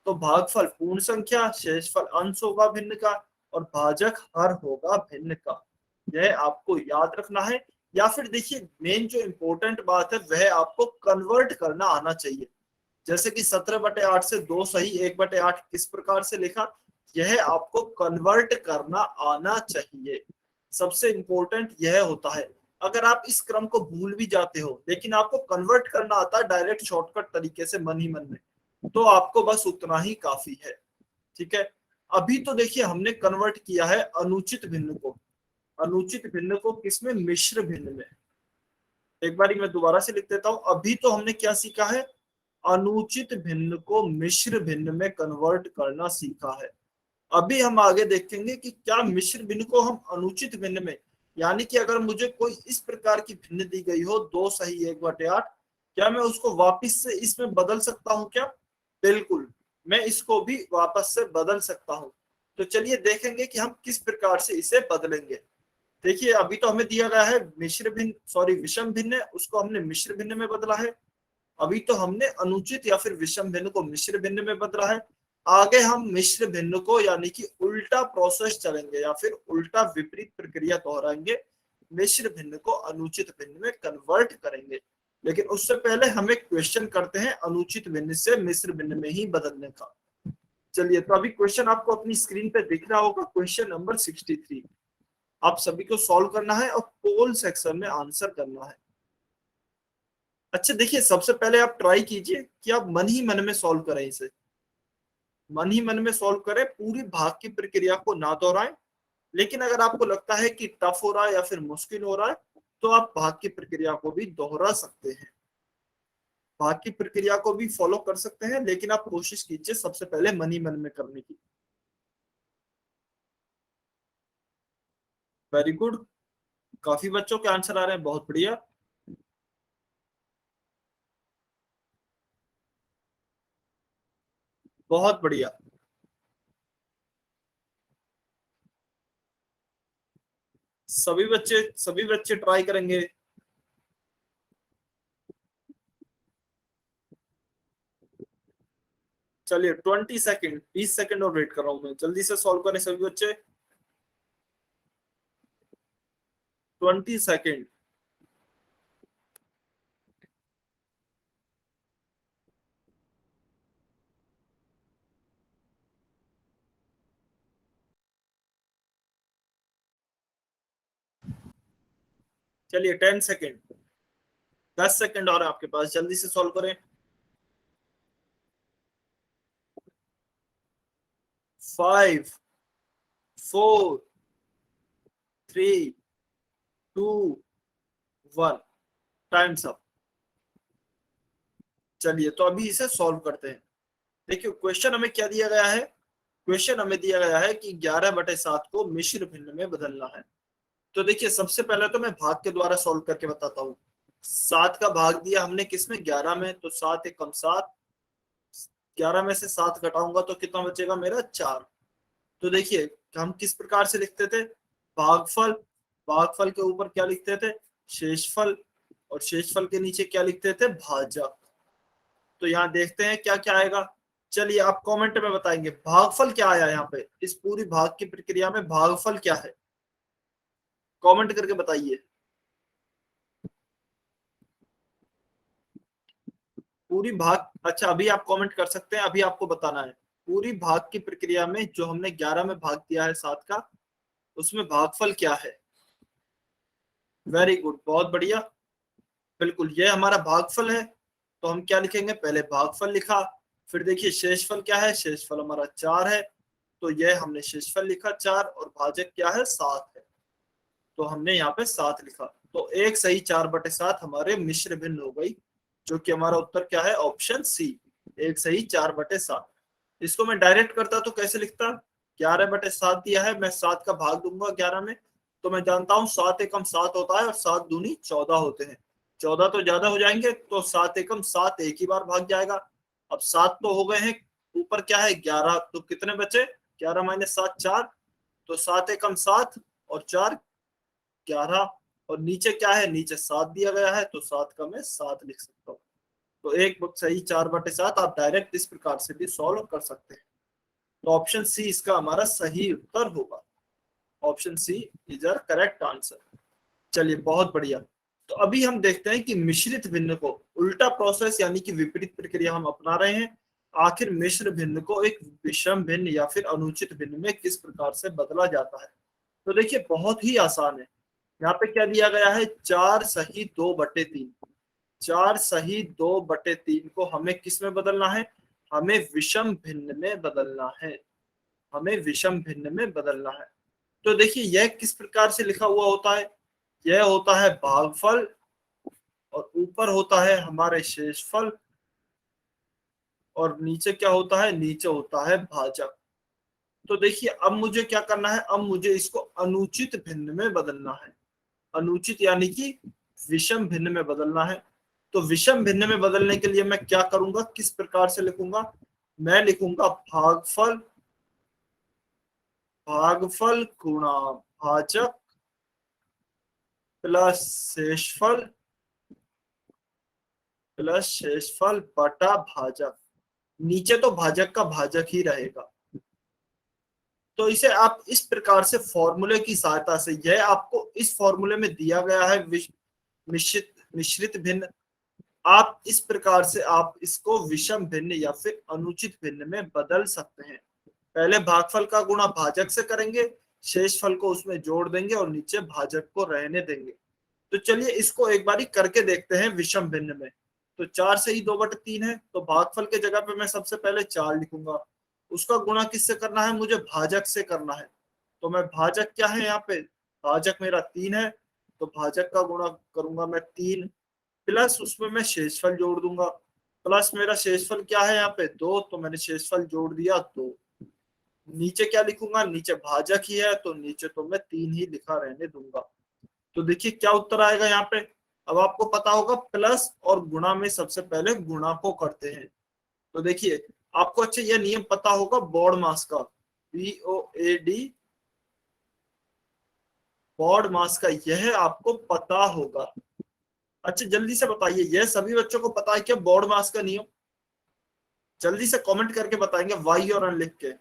तो भागफल पूर्ण संख्या, शेषफल अंश होगा भिन्न का, और भाजक हर होगा भिन्न का। यह आपको याद रखना है। या फिर देखिए मेन जो इंपॉर्टेंट बात है वह आपको कन्वर्ट करना आना चाहिए। जैसे कि 17/8 से 2 सही 1/8 किस प्रकार से लिखा, यह आपको कन्वर्ट करना आना चाहिए। सबसे इंपॉर्टेंट यह होता है। अगर आप इस क्रम को भूल भी जाते हो लेकिन आपको कन्वर्ट करना आता है डायरेक्ट शॉर्टकट तरीके से मन ही मन में, तो आपको बस उतना ही काफी है। ठीक है, अभी तो देखिए हमने कन्वर्ट किया है अनुचित भिन्न को, अनुचित भिन्न को किसमें, मिश्र भिन्न में। एक बार मैं दोबारा से लिख देता हूं, अभी तो हमने क्या सीखा है, अनुचित भिन्न को मिश्र भिन्न में कन्वर्ट करना सीखा है। अभी हम आगे देखेंगे कि क्या मिश्र भिन्न को हम अनुचित भिन्न में, यानी कि अगर मुझे कोई इस प्रकार की भिन्न दी गई हो 2 सही 1/8, क्या मैं उसको वापस से इसमें बदल सकता हूं क्या, बिल्कुल मैं इसको भी वापस से बदल सकता हूं। तो चलिए देखेंगे कि हम किस प्रकार से इसे बदलेंगे। देखिए अभी तो हमें दिया गया है मिश्र भिन्न, सॉरी विषम भिन्न, उसको हमने मिश्र भिन्न में बदला है। अभी तो हमने अनुचित या फिर विषम भिन्न को मिश्र भिन्न में बदला है। आगे हम मिश्र भिन्न को यानी कि उल्टा प्रोसेस चलेंगे या फिर उल्टा विपरीत प्रक्रिया दोहराएंगे, मिश्र भिन्न को अनुचित भिन्न में कन्वर्ट करेंगे। लेकिन उससे पहले हम एक क्वेश्चन करते हैं अनुचित भिन्न से मिश्र भिन्न में ही बदलने का। चलिए, तो अभी क्वेश्चन आपको अपनी स्क्रीन पे दिख रहा होगा, क्वेश्चन नंबर 63। आप सभी को सॉल्व करना है और पोल सेक्शन में आंसर करना है। अच्छा देखिए, सबसे पहले आप ट्राई कीजिए कि आप मन ही मन में सॉल्व करें इसे, मन ही मन में सॉल्व करें, पूरी भाग की प्रक्रिया को ना दोहराएं। लेकिन अगर आपको लगता है कि टफ हो रहा है या फिर मुश्किल हो रहा है, तो आप भाग की प्रक्रिया को भी दोहरा सकते हैं, भाग की प्रक्रिया को भी फॉलो कर सकते हैं, लेकिन आप कोशिश कीजिए सबसे पहले मन ही मन में करने की। वेरी गुड, काफी बच्चों के आंसर आ रहे हैं, बहुत बढ़िया। बहुत बढ़िया। सभी बच्चे ट्राई करेंगे। चलिए 20 सेकेंड, 20 सेकेंड और वेट कर रहा हूं मैं, जल्दी से सॉल्व करें सभी बच्चे। 20 सेकेंड। चलिए 10 सेकेंड, 10 सेकेंड और है आपके पास, जल्दी से सॉल्व करें। 5, 4, 3, 2, 1, टाइम्स अप। चलिए तो अभी इसे सॉल्व करते हैं। देखिए क्वेश्चन हमें क्या दिया गया है, क्वेश्चन हमें दिया गया है कि 11/7 को मिश्र भिन्न में बदलना है। तो देखिए सबसे पहले तो मैं भाग के द्वारा सॉल्व करके बताता हूँ। 7 का भाग दिया हमने किसमें, 11 में, तो 7 एकम 7, 11 में से 7 घटाऊंगा तो कितना बचेगा मेरा, 4। तो देखिए हम किस प्रकार से लिखते थे, भागफल, भागफल के ऊपर क्या लिखते थे, शेषफल, और शेषफल के नीचे क्या लिखते थे, भाजक। तो यहाँ देखते हैं क्या क्या आएगा। चलिए आप कमेंट में बताएंगे भागफल क्या आया यहाँ पे, इस पूरी भाग की प्रक्रिया में भागफल क्या है, कमेंट करके बताइए। पूरी भाग, अच्छा अभी आप कमेंट कर सकते हैं, अभी आपको बताना है पूरी भाग की प्रक्रिया में जो हमने 11 में भाग दिया है 7 का, उसमें भागफल क्या है। वेरी गुड, बहुत बढ़िया, बिल्कुल ये हमारा भागफल है। तो हम क्या लिखेंगे, पहले भागफल लिखा, फिर देखिए शेषफल क्या है, शेषफल हमारा 4 है, तो ये हमने शेषफल लिखा 4, और भाजक क्या है, 7 है, तो हमने यहाँ पे 7 लिखा। तो एक सही 4/7 हमारे मिश्र भिन्न हो गई, जो कि हमारा उत्तर क्या है, ऑप्शन सी, एक सही 4/7। इसको मैं डायरेक्ट करता तो कैसे लिखता, 11/7 दिया है, मैं 7 का भाग दूंगा 11 में, तो मैं जानता हूँ 7 एकम 7 होता है और 7 दूनी 14 होते हैं, 14 तो ज्यादा हो जाएंगे, तो 7 एकम 7 एक ही बार भाग जाएगा। अब 7 तो हो गए हैं, ऊपर क्या है 11, तो कितने बचे, 11 माइनस 7 4, तो 7 एकम 7 और 4 11, और नीचे क्या है, नीचे 7 दिया गया है, तो 7 का मैं 7 लिख सकता हूँ। तो एक सही 4/7 आप डायरेक्ट इस प्रकार से भी सॉल्व कर सकते हैं। तो ऑप्शन सी इसका हमारा सही उत्तर होगा, option C is our correct answer. चलिए बहुत बढ़िया। तो अभी हम देखते हैं कि मिश्रित भिन्न को उल्टा प्रोसेस यानी कि विपरीत प्रक्रिया हम अपना रहे हैं, आखिर मिश्र भिन्न को एक विषम भिन्न या फिर अनुचित भिन्न में किस प्रकार से बदला जाता है। तो देखिए बहुत ही आसान है, यहाँ पे क्या दिया गया है, 4 सही 2/3, 4 सही 2/3 को हमें किस में बदलना है, हमें विषम भिन्न में बदलना है, हमें विषम भिन्न में बदलना है। तो देखिए यह किस प्रकार से लिखा हुआ होता है, यह होता है भागफल, और ऊपर होता है हमारे शेषफल, और नीचे क्या होता है, नीचे होता है भाजक। तो देखिए अब मुझे क्या करना है, अब मुझे इसको अनुचित भिन्न में बदलना है, अनुचित यानी कि विषम भिन्न में बदलना है। तो विषम भिन्न में बदलने के लिए मैं क्या करूंगा, किस प्रकार से लिखूंगा, मैं लिखूंगा भागफल, भागफल गुणा भाजक प्लस शेषफल, प्लस शेषफल बटा भाजक, नीचे तो भाजक का भाजक ही रहेगा। तो इसे आप इस प्रकार से फॉर्मूले की सहायता से, यह आपको इस फॉर्मूले में दिया गया है मिश्रित मिश्रित भिन्न, आप इस प्रकार से आप इसको विषम भिन्न या फिर अनुचित भिन्न में बदल सकते हैं। पहले भागफल का गुणा भाजक से करेंगे, शेष फल को उसमें जोड़ देंगे और नीचे भाजक को रहने देंगे। तो चलिए इसको एक बारी करके देखते हैं विषम भिन्न में। तो 4 सही 2/3 है, तो भागफल के जगह पे मैं सबसे पहले 4 लिखूंगा, उसका गुणा किससे करना है, मुझे भाजक से करना है। तो मैं भाजक क्या है यहाँ पे, भाजक मेरा 3 है, तो भाजक का गुणा करूंगा मैं 3, प्लस उसमें मैं शेषफल जोड़ दूंगा, प्लस मेरा शेषफल क्या है यहाँ पे 2, तो मैंने शेषफल जोड़ दिया 2। नीचे क्या लिखूंगा, नीचे भाजक ही है, तो नीचे तो मैं 3 ही लिखा रहने दूंगा। तो देखिए क्या उत्तर आएगा यहाँ पे। अब आपको पता होगा प्लस और गुणा में सबसे पहले गुणा को करते हैं। तो देखिए आपको अच्छा यह नियम पता होगा बोर्ड मास का, BOAD बॉड मास का, यह आपको पता होगा। अच्छा जल्दी से बताइए, यह सभी बच्चों को पता है क्या बॉड मास का नियम? जल्दी से कमेंट करके बताएंगे वाई और अन लिख के।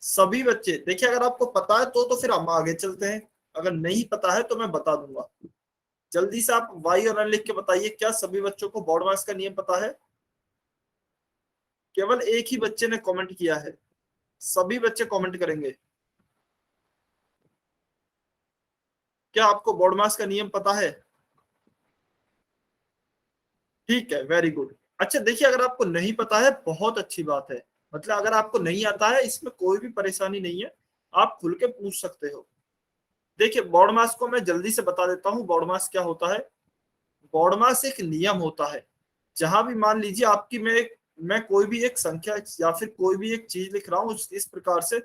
सभी बच्चे देखिए, अगर आपको पता है तो फिर हम आगे चलते हैं, अगर नहीं पता है तो मैं बता दूंगा। जल्दी से आप वाई और अन लिख के बताइए, क्या सभी बच्चों को बॉड मास का नियम पता है? केवल एक ही बच्चे ने कमेंट किया है, सभी बच्चे कमेंट करेंगे। क्या आपको बॉड मास का नियम पता है? ठीक है, वेरी गुड। अच्छा देखिए, अगर आपको नहीं पता है बहुत अच्छी बात है, मतलब अगर आपको नहीं आता है इसमें कोई भी परेशानी नहीं है, आप खुल के पूछ सकते हो। देखिए बॉड मास को मैं जल्दी से बता देता हूँ, बॉड मास क्या होता है। बॉड मास एक नियम होता है, जहां भी मान लीजिए आपकी मैं कोई भी एक संख्या या फिर कोई भी एक चीज लिख रहा हूँ इस प्रकार से,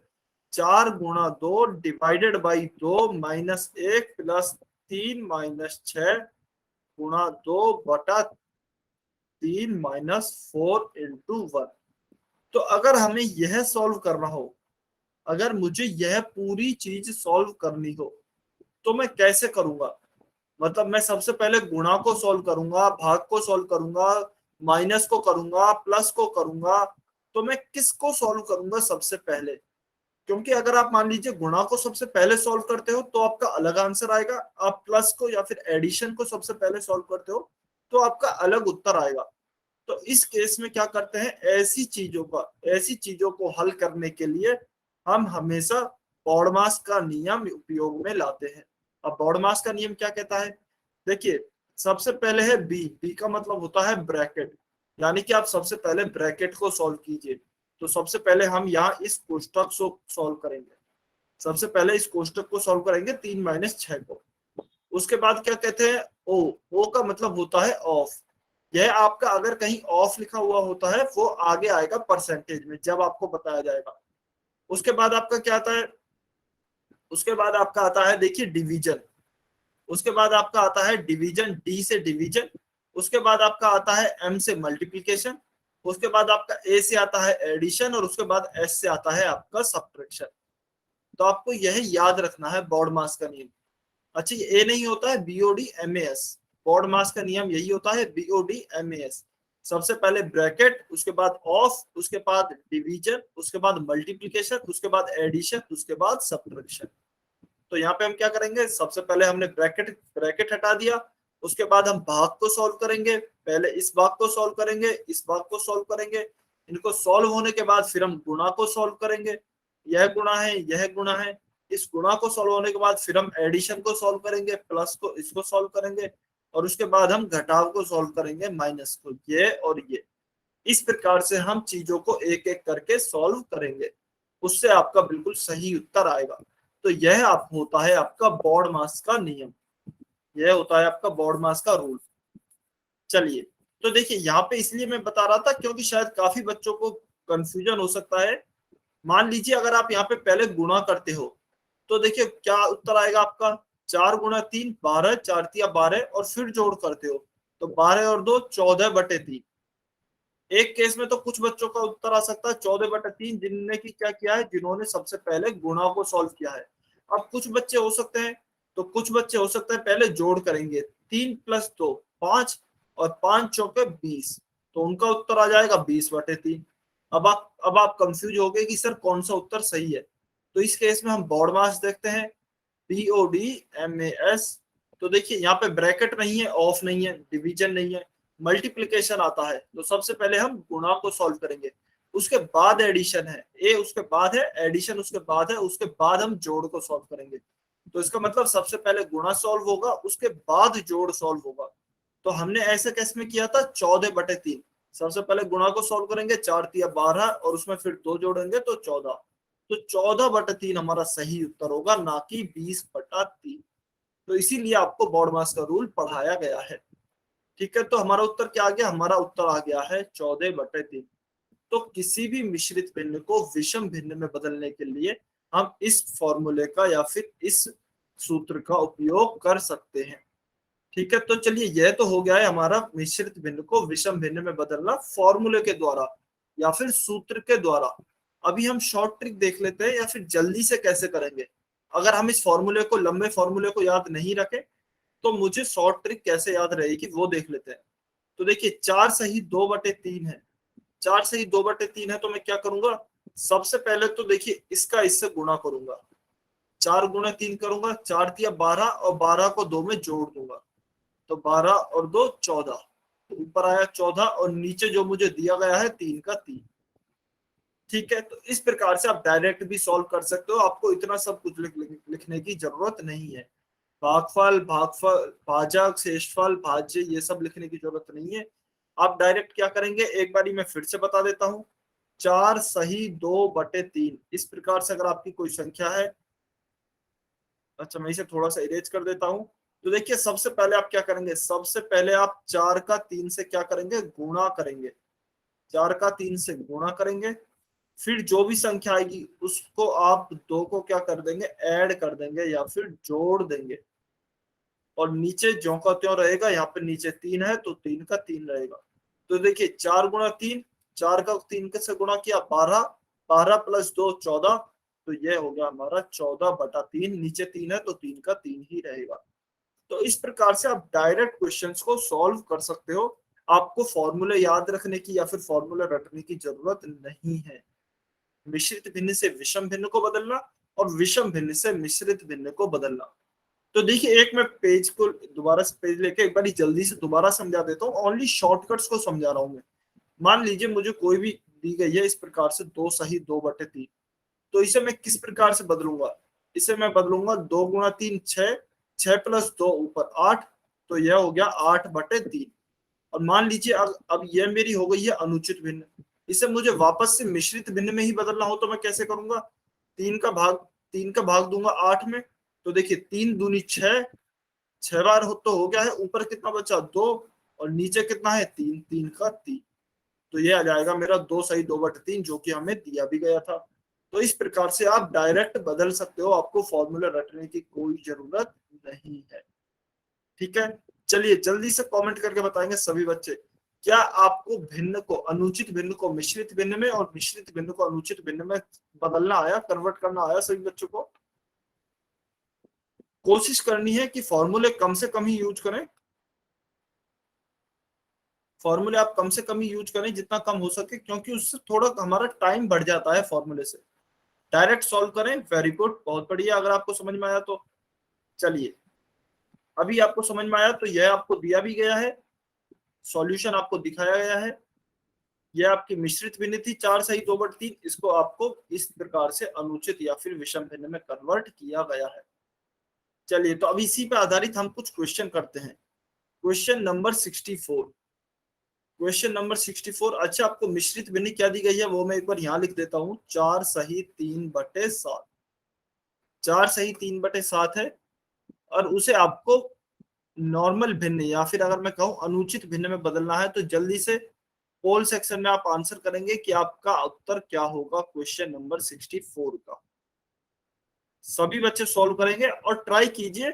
4 × 2 डिवाइडेड बाई 2 -1 +3 -6 × 2 × 3 -4 × 1। तो अगर हमें यह सॉल्व करना हो, अगर मुझे यह पूरी चीज सॉल्व करनी हो, तो मैं कैसे करूंगा? मतलब मैं सबसे पहले गुणा को सॉल्व करूंगा, भाग को सॉल्व करूंगा, माइनस को करूंगा, प्लस को करूंगा, तो मैं किसको सॉल्व करूंगा सबसे पहले? क्योंकि अगर आप मान लीजिए गुणा को सबसे पहले सॉल्व करते हो तो आपका अलग आंसर आएगा, आप प्लस को या फिर एडिशन को सबसे पहले सॉल्व करते हो तो आपका अलग उत्तर आएगा। तो इस केस में क्या करते हैं, ऐसी चीजों को हल करने के लिए हम हमेशा बॉडमास का नियम उपयोग में लाते हैं। अब बॉडमास का नियम क्या कहता है, देखिए सबसे पहले है बी। बी का मतलब होता है ब्रैकेट, यानी कि आप सबसे पहले ब्रैकेट को सॉल्व कीजिए। तो सबसे पहले हम यहाँ इस कोष्टक को सॉल्व करेंगे, सबसे पहले इस कोष्टक को सॉल्व करेंगे 3 - 6 को। उसके बाद क्या कहते हैं, ओ। ओ का मतलब होता है ऑफ। यह आपका अगर कहीं ऑफ लिखा हुआ होता है वो आगे आएगा परसेंटेज में जब आपको बताया जाएगा। उसके बाद आपका क्या आता है, उसके बाद आपका आता है देखिए डिवीजन। उसके बाद आपका आता है डिवीजन, डी से डिवीजन। उसके बाद आपका आता है एम से मल्टीप्लीकेशन। उसके बाद आपका ए से आता है एडिशन, और उसके बाद एस से आता है आपका सब्ट्रैक्शन। तो आपको यह याद रखना है बॉड मास का नियम। अच्छा ये ए नहीं होता है, BOD MAS। बॉड मास का नियम यही होता है, BOD MAS। सबसे पहले ब्रैकेट, उसके बाद ऑफ, उसके बाद डिवीजन, उसके बाद मल्टीप्लीकेशन, उसके बाद एडिशन, उसके बाद सब्ट्रैक्शन। तो यहाँ पे हम क्या करेंगे, सबसे पहले हमने ब्रैकेट ब्रैकेट हटा दिया। उसके बाद हम भाग को सॉल्व करेंगे, पहले इस भाग को सॉल्व करेंगे, इस भाग को सॉल्व करेंगे। इनको सॉल्व होने के बाद फिर हम गुणा को सॉल्व करेंगे, यह गुणा है, यह गुणा है। इस गुणा को सॉल्व होने के बाद फिर हम एडिशन को सॉल्व करेंगे, प्लस को इसको सॉल्व करेंगे, और उसके बाद हम घटाव को सॉल्व करेंगे, माइनस को, ये और ये। इस प्रकार से हम चीजों को एक एक करके सॉल्व करेंगे, उससे आपका बिल्कुल सही उत्तर आएगा। तो यह आप होता है आपका बॉड मास का नियम, यह होता है आपका बॉड मास का रूल। चलिए, तो देखिए यहाँ पे इसलिए मैं बता रहा था क्योंकि शायद काफी बच्चों को कंफ्यूजन हो सकता है। मान लीजिए अगर आप यहाँ पे पहले गुणा करते हो तो देखिए क्या उत्तर आएगा आपका, 4 × 3 12, 4 × 3 12, और फिर जोड़ करते हो तो 12 और 2 14/3। एक केस में तो कुछ बच्चों का उत्तर आ सकता है 14/3, जिनने की क्या किया है, जिन्होंने सबसे पहले गुणा को सॉल्व किया है। अब कुछ बच्चे हो सकते हैं, तो कुछ बच्चे हो सकते हैं पहले जोड़ करेंगे, 3 + 2 5, और 5 चौके 20, तो उनका उत्तर आ जाएगा 20/3। अब आप कंफ्यूज हो गए कि सर कौन सा उत्तर सही है। तो इस केस में हम बॉड मास देखते हैं, BOD MAS। तो देखिए यहाँ पे ब्रैकेट नहीं है, ऑफ नहीं है, डिवीजन नहीं है, मल्टीप्लीकेशन आता है। तो सबसे पहले हम गुणा को सॉल्व करेंगे, उसके बाद एडिशन है, ए उसके बाद है, एडिशन उसके बाद है, उसके बाद हम जोड़ को सॉल्व करेंगे। तो इसका मतलब सबसे पहले गुणा सॉल्व होगा, उसके बाद जोड़ सॉल्व होगा। तो हमने ऐसे केस में किया था 14/3। सबसे पहले गुणा को सॉल्व करेंगे, 4 × 3 = 12, और उसमें फिर 2 जोड़ेंगे तो 14। तो 14/3 हमारा सही उत्तर होगा, ना कि 20/3। तो इसीलिए आपको बॉड मास का रूल पढ़ाया गया है। ठीक है, तो हमारा उत्तर क्या आ गया, हमारा उत्तर आ गया है 14/3। तो किसी भी मिश्रित भिन्न को विषम भिन्न में बदलने के लिए हम इस फॉर्मूले का या फिर इस सूत्र का उपयोग कर सकते हैं। ठीक है, तो चलिए यह तो हो गया है हमारा मिश्रित भिन्न को विषम भिन्न में बदलना फॉर्मूले के द्वारा या फिर सूत्र के द्वारा। अभी हम शॉर्ट ट्रिक देख लेते हैं, या फिर जल्दी से कैसे करेंगे। अगर हम इस फॉर्मूले को, लंबे फॉर्मूले को याद नहीं रखें तो मुझे शॉर्ट ट्रिक कैसे याद रहेगी वो देख लेते हैं। तो देखिए 4 सही 2/3 है, 4 सही 2/3 है, तो मैं क्या करूंगा, सबसे पहले तो देखिए इसका इससे गुणा करूंगा, 4 गुणा 3 करूंगा, 4 तिया 12 और 12 को 2 में जोड़ दूंगा, तो 12 और 2 14, तो ऊपर आया 14 और नीचे जो मुझे दिया गया है 3 का 3। ठीक है, तो इस प्रकार से आप डायरेक्ट भी सॉल्व कर सकते हो, आपको इतना सब कुछ लिखने की जरूरत नहीं है। भागफल भाजक शेषफल भाज्य ये सब लिखने की जरूरत नहीं है। आप डायरेक्ट क्या करेंगे, एक बारी मैं फिर से बता देता हूँ, 4 सही 2/3 इस प्रकार से अगर आपकी कोई संख्या है, अच्छा मैं इसे थोड़ा सा इरेज कर देता हूं। तो देखिए सबसे पहले आप क्या करेंगे, सबसे पहले आप 4 का 3 से क्या करेंगे, गुणा करेंगे, 4 का 3 से गुणा करेंगे, फिर जो भी संख्या आएगी उसको आप 2 को क्या कर देंगे, ऐड कर देंगे या फिर जोड़ देंगे, और नीचे ज्यों का त्यों रहेगा, यहाँ पे नीचे 3 है तो 3 का 3 रहेगा। तो देखिए 4 गुणा 3, 4 का 3 से गुणा किया 12, 12 + 2 14, तो ये हो गया हमारा 14/3, नीचे 3 है तो 3 का 3 ही रहेगा। तो इस प्रकार से आप डायरेक्ट क्वेश्चंस को सॉल्व कर सकते हो, आपको फॉर्मूले याद रखने की या फिर फॉर्मूला रटने की जरूरत नहीं है। मिश्रित भिन्न से विषम भिन्न को बदलना और विषम भिन्न से मिश्रित भिन्न को बदलना। तो देखिए एक मैं पेज को दोबारा से पेज लेके एक बार जल्दी से दोबारा समझा देता हूँ, ओनली शॉर्टकट्स को समझा रहा हूँ मैं। मान लीजिए मुझे कोई भी दी गई है इस प्रकार से 2 सही 2/3, तो इसे मैं किस प्रकार से बदलूंगा, इसे मैं बदलूंगा 2 गुणा 3 6, 6 + 2 ऊपर 8, तो यह हो गया 8/3। और मान लीजिए अब यह मेरी हो गई है अनुचित भिन्न, इसे मुझे वापस से मिश्रित भिन्न में ही बदलना हो तो मैं कैसे करूंगा, 3 का भाग दूंगा 8 में, तो देखिए 3 दूनी 6, 6 बार तो हो गया है, ऊपर कितना बचा 2 और नीचे कितना है 3, 3 का 3, तो ये आ जाएगा मेरा 2 सही 2/3 जो कि हमें दिया भी गया था। तो इस प्रकार से आप डायरेक्ट बदल सकते हो, आपको फॉर्मूला रटने की कोई जरूरत नहीं है। ठीक है, चलिए जल्दी से कमेंट करके बताएंगे सभी बच्चे, क्या आपको भिन्न को, अनुचित भिन्न को मिश्रित भिन्न में और मिश्रित भिन्न को अनुचित भिन्न में बदलना आया, कन्वर्ट करना आया सभी बच्चों को? कोशिश करनी है कि फॉर्मूले कम से कम ही यूज करें, फॉर्मूले आप कम से कम ही यूज करें जितना कम हो सके, क्योंकि उससे थोड़ा हमारा टाइम बढ़ जाता है फॉर्मूले से। डायरेक्ट सॉल्व करें, वेरी गुड, बहुत बढ़िया, अगर आपको समझ में आया तो। चलिए अभी आपको समझ में आया तो यह आपको दिया भी गया है, सॉल्यूशन आपको दिखाया गया है, यह आपकी मिश्रित भिन्न थी 4 सही 2/3, इसको आपको इस प्रकार से अनुचित या फिर विषम भिन्न में कन्वर्ट किया गया है। चलिए तो अब इसी पे आधारित हम कुछ क्वेश्चन करते हैं। Question number 64, question number 64। अच्छा आपको मिश्रित भिन्न क्या दी गई है वो मैं एक बार यहाँ लिख देता हूँ, 4 सही 3/7, 4 सही 3/7 है, और उसे आपको नॉर्मल भिन्न या फिर अगर मैं कहूं अनुचित भिन्न में बदलना है, तो जल्दी से पोल सेक्शन में आप आंसर करेंगे कि आपका उत्तर क्या होगा क्वेश्चन नंबर 64 का। सभी बच्चे सॉल्व करेंगे और ट्राई कीजिए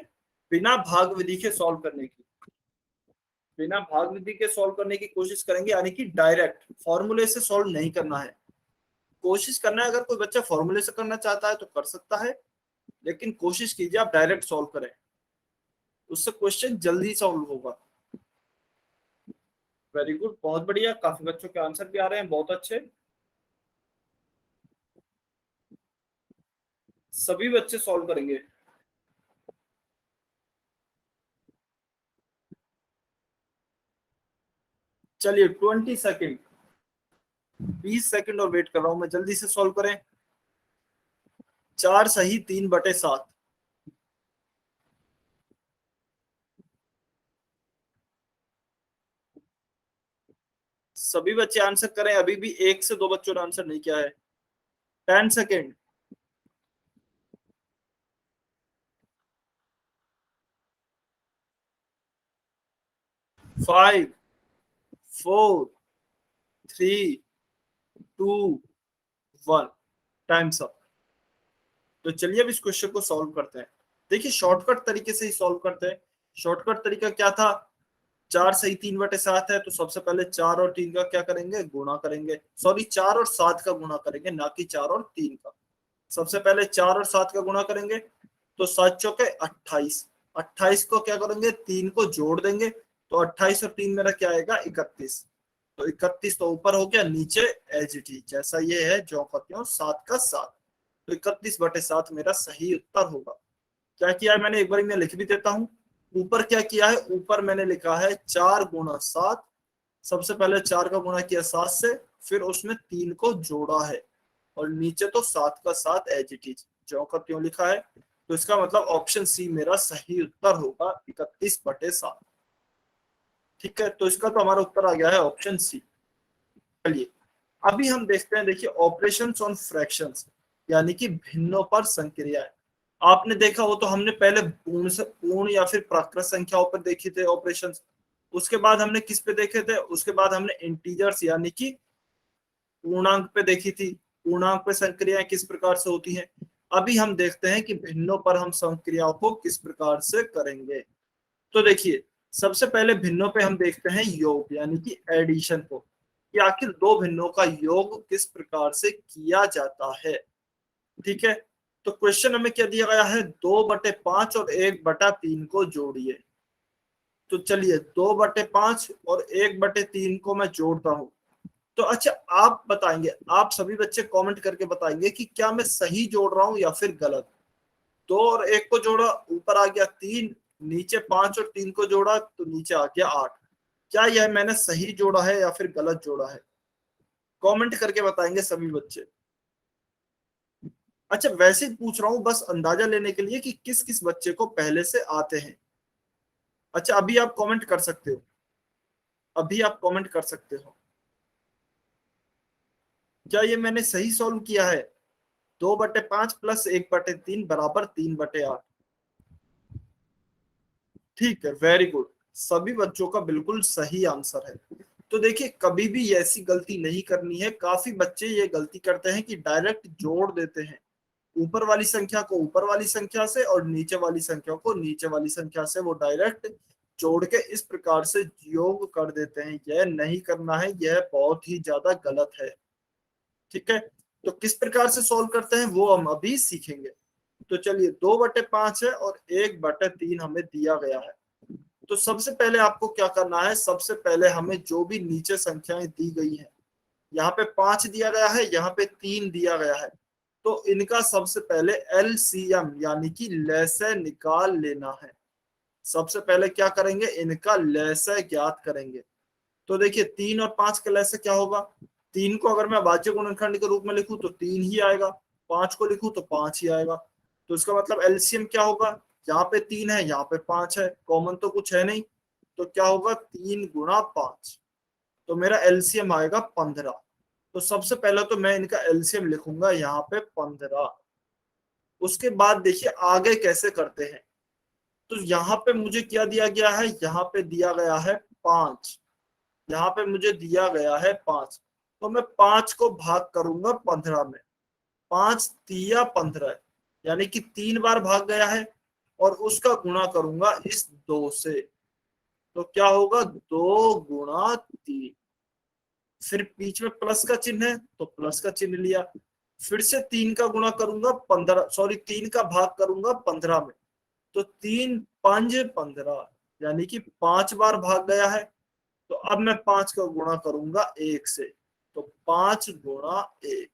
बिना भाग विधि के सॉल्व करने की, बिना भाग विधि के सॉल्व करने की कोशिश करेंगे, यानी कि डायरेक्ट फॉर्मूले से सॉल्व नहीं करना है। कोशिश करना है, अगर कोई बच्चा फॉर्मूले से करना चाहता है तो कर सकता है, लेकिन कोशिश कीजिए आप डायरेक्ट सॉल्व करें, उससे क्वेश्चन जल्दी सॉल्व होगा। वेरी गुड, बहुत बढ़िया, काफी बच्चों के आंसर भी आ रहे हैं, बहुत अच्छे, सभी बच्चे सॉल्व करेंगे। चलिए 20 सेकेंड, 20 सेकेंड और वेट कर रहा हूं मैं, जल्दी से सॉल्व करें। 4 सही 3/7, सभी बच्चे आंसर करें, अभी भी 1 से 2 बच्चों ने आंसर नहीं किया है। 10 सेकेंड, 5 4 3 2 1, टाइम्स अप। तो चलिए अब इस क्वेश्चन को सॉल्व करते हैं। देखिए शॉर्टकट तरीके से ही सॉल्व करते हैं। शॉर्टकट तरीका क्या था, 4 सही 3/7 है, तो सबसे पहले 4 और 3 का क्या करेंगे, गुणा करेंगे, सॉरी 4 और 7 का गुणा करेंगे, ना कि 4 और 3 का। सबसे पहले 4 और 7 का गुणा करेंगे तो 7 चौके 28, 28 को क्या करेंगे 3 को जोड़ देंगे तो 28 और 3 मेरा क्या आएगा 31, तो 31 तो ऊपर हो गया, नीचे एज इट इज जैसा ये है जो का त्यों 7 का 7, तो 31/7 मेरा सही उत्तर होगा। क्या किया है मैंने एक बार मैं लिख भी देता हूं। ऊपर क्या किया है, ऊपर मैंने लिखा है 4 गुणा 7, सबसे पहले 4 का गुणा किया 7 से, फिर उसमें 3 को जोड़ा है, और नीचे तो 7 का 7 एज इट इज जो का त्यों लिखा है। तो इसका मतलब ऑप्शन सी मेरा सही उत्तर होगा 31/7। ठीक है, तो इसका तो हमारा उत्तर आ गया है ऑप्शन सी। चलिए अभी हम देखते हैं, देखिए ऑपरेशंस ऑन फ्रैक्शंस, यानी कि भिन्नों पर संक्रियाएं। आपने देखा हो तो हमने पहले पूर्ण या फिर प्राकृत संख्याओं पर देखे थे ऑपरेशंस, उसके बाद हमने किस पे देखे थे, उसके बाद हमने इंटीजर्स यानी कि पूर्णांक पे देखी थी, पूर्णांक पे संक्रियाएं किस प्रकार से होती हैं। अभी हम देखते हैं कि भिन्नों पर हम संक्रियाओं को किस प्रकार से करेंगे। तो देखिए सबसे पहले भिन्नों पे हम देखते हैं योग यानी कि एडिशन को, कि आखिर दो भिन्नों का योग किस प्रकार से किया जाता है। ठीक है, तो क्वेश्चन हमें क्या दिया गया है, 2/5 और 1/3 को जोड़िए। तो चलिए 2/5 और 1/3 को मैं जोड़ता हूं। तो अच्छा आप बताएंगे, आप सभी बच्चे कमेंट करके बताएंगे कि क्या मैं सही जोड़ रहा हूं या फिर गलत। 2 और 1 को जोड़ा ऊपर आ गया 3, नीचे 5 और 3 को जोड़ा तो नीचे आ गया 8। क्या यह मैंने सही जोड़ा है या फिर गलत जोड़ा है, कमेंट करके बताएंगे सभी बच्चे। अच्छा वैसे ही पूछ रहा हूं बस अंदाजा लेने के लिए कि किस किस बच्चे को पहले से आते हैं। अच्छा अभी आप कमेंट कर सकते हो, अभी आप कमेंट कर सकते हो, क्या ये मैंने सही सॉल्व किया है। 2/5 प्लस 1/3 बराबर 3/8। ठीक है, वेरी गुड, सभी बच्चों का बिल्कुल सही आंसर है। तो देखिए कभी भी ऐसी गलती नहीं करनी है, काफी बच्चे ये गलती करते हैं कि डायरेक्ट जोड़ देते हैं ऊपर वाली संख्या को ऊपर वाली संख्या से और नीचे वाली संख्या को नीचे वाली संख्या से, वो डायरेक्ट जोड़ के इस प्रकार से योग कर देते हैं। यह नहीं करना है, यह बहुत ही ज्यादा गलत है। ठीक है, तो किस प्रकार से सॉल्व करते हैं वो हम अभी सीखेंगे। तो चलिए 2/5 है और 1/3 हमें दिया गया है। तो सबसे पहले आपको क्या करना है, सबसे पहले हमें जो भी नीचे संख्याएं दी गई हैं, यहाँ पे 5 दिया गया है, यहाँ पे 3 दिया गया है, तो इनका सबसे पहले एलसीएम यानी कि लसाअ निकाल लेना है। सबसे पहले क्या करेंगे, इनका लसाअ ज्ञात करेंगे। तो देखिए 3 और 5 का लसाअ क्या होगा, 3 को अगर मैं वाच्य गुणनखंड के रूप में लिखूं तो 3 ही आएगा, 5 को लिखूं तो 5 ही आएगा। तो इसका मतलब एलसीएम क्या होगा, यहाँ पे 3 है यहाँ पे 5 है, कॉमन तो कुछ है नहीं, तो क्या होगा 3 गुणा 5, तो मेरा एलसीएम आएगा 15। तो सबसे पहले तो मैं इनका एलसीएम लिखूंगा यहाँ पे 15। उसके बाद देखिए आगे कैसे करते हैं। तो यहाँ पे मुझे क्या दिया गया है, यहाँ पे दिया गया है 5, यहाँ पे मुझे दिया गया है 5, तो मैं 5 को भाग करूंगा 15 में, 5 तिया 15 यानी कि 3 बार भाग गया है, और उसका गुणा करूंगा इस 2 से, तो क्या होगा 2 गुणा 3, फिर बीच में प्लस का चिन्ह है तो प्लस का चिन्ह लिया, फिर से 3 का गुणा करूंगा 15, सॉरी 3 का भाग करूंगा 15 में, तो 3×5 = 15 यानी कि 5 बार भाग गया है। तो अब मैं 5 का गुणा करूंगा 1 से, तो 5 गुणा 1।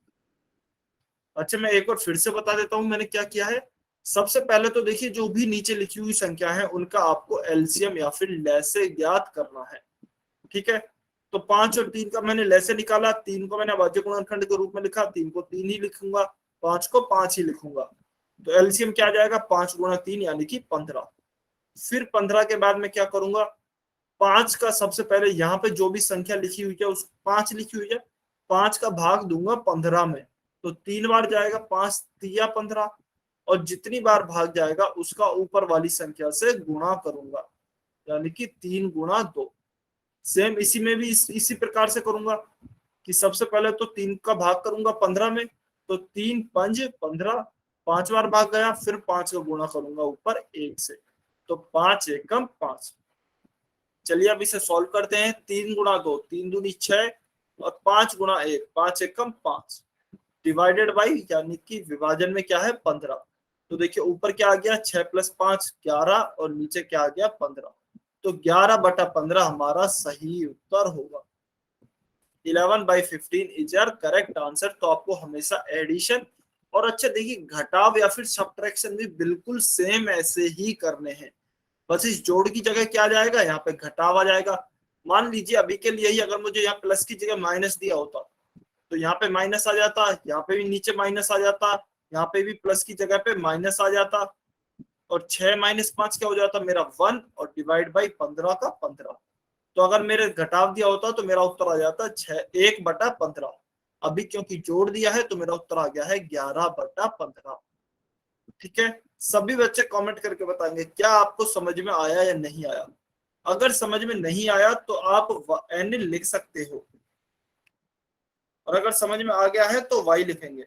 अच्छा मैं एक बार फिर से बता देता हूं मैंने क्या किया है। सबसे पहले तो देखिए जो भी नीचे लिखी हुई संख्या है उनका आपको एलसीएम या फिर लसाअ ज्ञात करना है। ठीक है, तो 5 और 3 का मैंने लसाअ निकाला, 3 को मैंने अभाज्य गुणनखंड के रूप में लिखा, 3 को 3 ही लिखूंगा, 5 को 5 ही लिखूंगा, तो एलसीएम क्या आ जाएगा 5 गुणा 3 यानी कि 15। फिर 15 के बाद मैं क्या करूंगा, 5 का सबसे पहले यहाँ पे जो भी संख्या लिखी हुई है उस 5 लिखी हुई है, 5 का भाग दूंगा 15 में, तो 3 बार जाएगा, 5 तिया 15, और जितनी बार भाग जाएगा उसका ऊपर वाली संख्या से गुणा करूंगा, यानी कि 3×2। सेम इसी में भी इसी प्रकार से करूंगा कि सबसे पहले तो 3 का भाग करूंगा 15 में, तो 3×5 = 15, 5 बार भाग गया, फिर 5 का गुणा करूंगा ऊपर 1 से, तो 5×1 = 5। चलिए अब इसे सॉल्व करते हैं। 3×2 3×2 = 6 और 5×1 5×1 = 5। डिवाइडेड बाई यानी कि विभाजन में क्या है 15। तो देखिए ऊपर क्या आ गया 6 + 5 11 और नीचे क्या आ गया 15। तो 11/15 हमारा सही उत्तर होगा। 11/15 इज योर करेक्ट आंसर। तो आपको हमेशा एडिशन और अच्छा देखिए घटाव या फिर सब्ट्रैक्शन भी बिल्कुल सेम ऐसे ही करने हैं। बस इस जोड़ की जगह क्या आ जाएगा, यहाँ पे घटाव आ जाएगा। मान लीजिए अभी के लिए ही अगर मुझे यहाँ प्लस की जगह माइनस दिया होता तो यहाँ पे माइनस आ जाता, यहाँ पे भी नीचे माइनस आ जाता, यहाँ पे भी प्लस की जगह पे माइनस आ जाता और 6 - 5 क्या हो जाता मेरा 1 और डिवाइड बाई 15 का 15। तो अगर मेरे घटाव दिया होता तो मेरा उत्तर आ जाता 1/15। अभी क्योंकि जोड़ दिया है तो मेरा उत्तर आ गया है 11/15। ठीक है, सभी बच्चे कमेंट करके बताएंगे क्या आपको समझ में आया या नहीं आया। अगर समझ में नहीं आया तो आप एन लिख सकते हो और अगर समझ में आ गया है तो वाई लिखेंगे।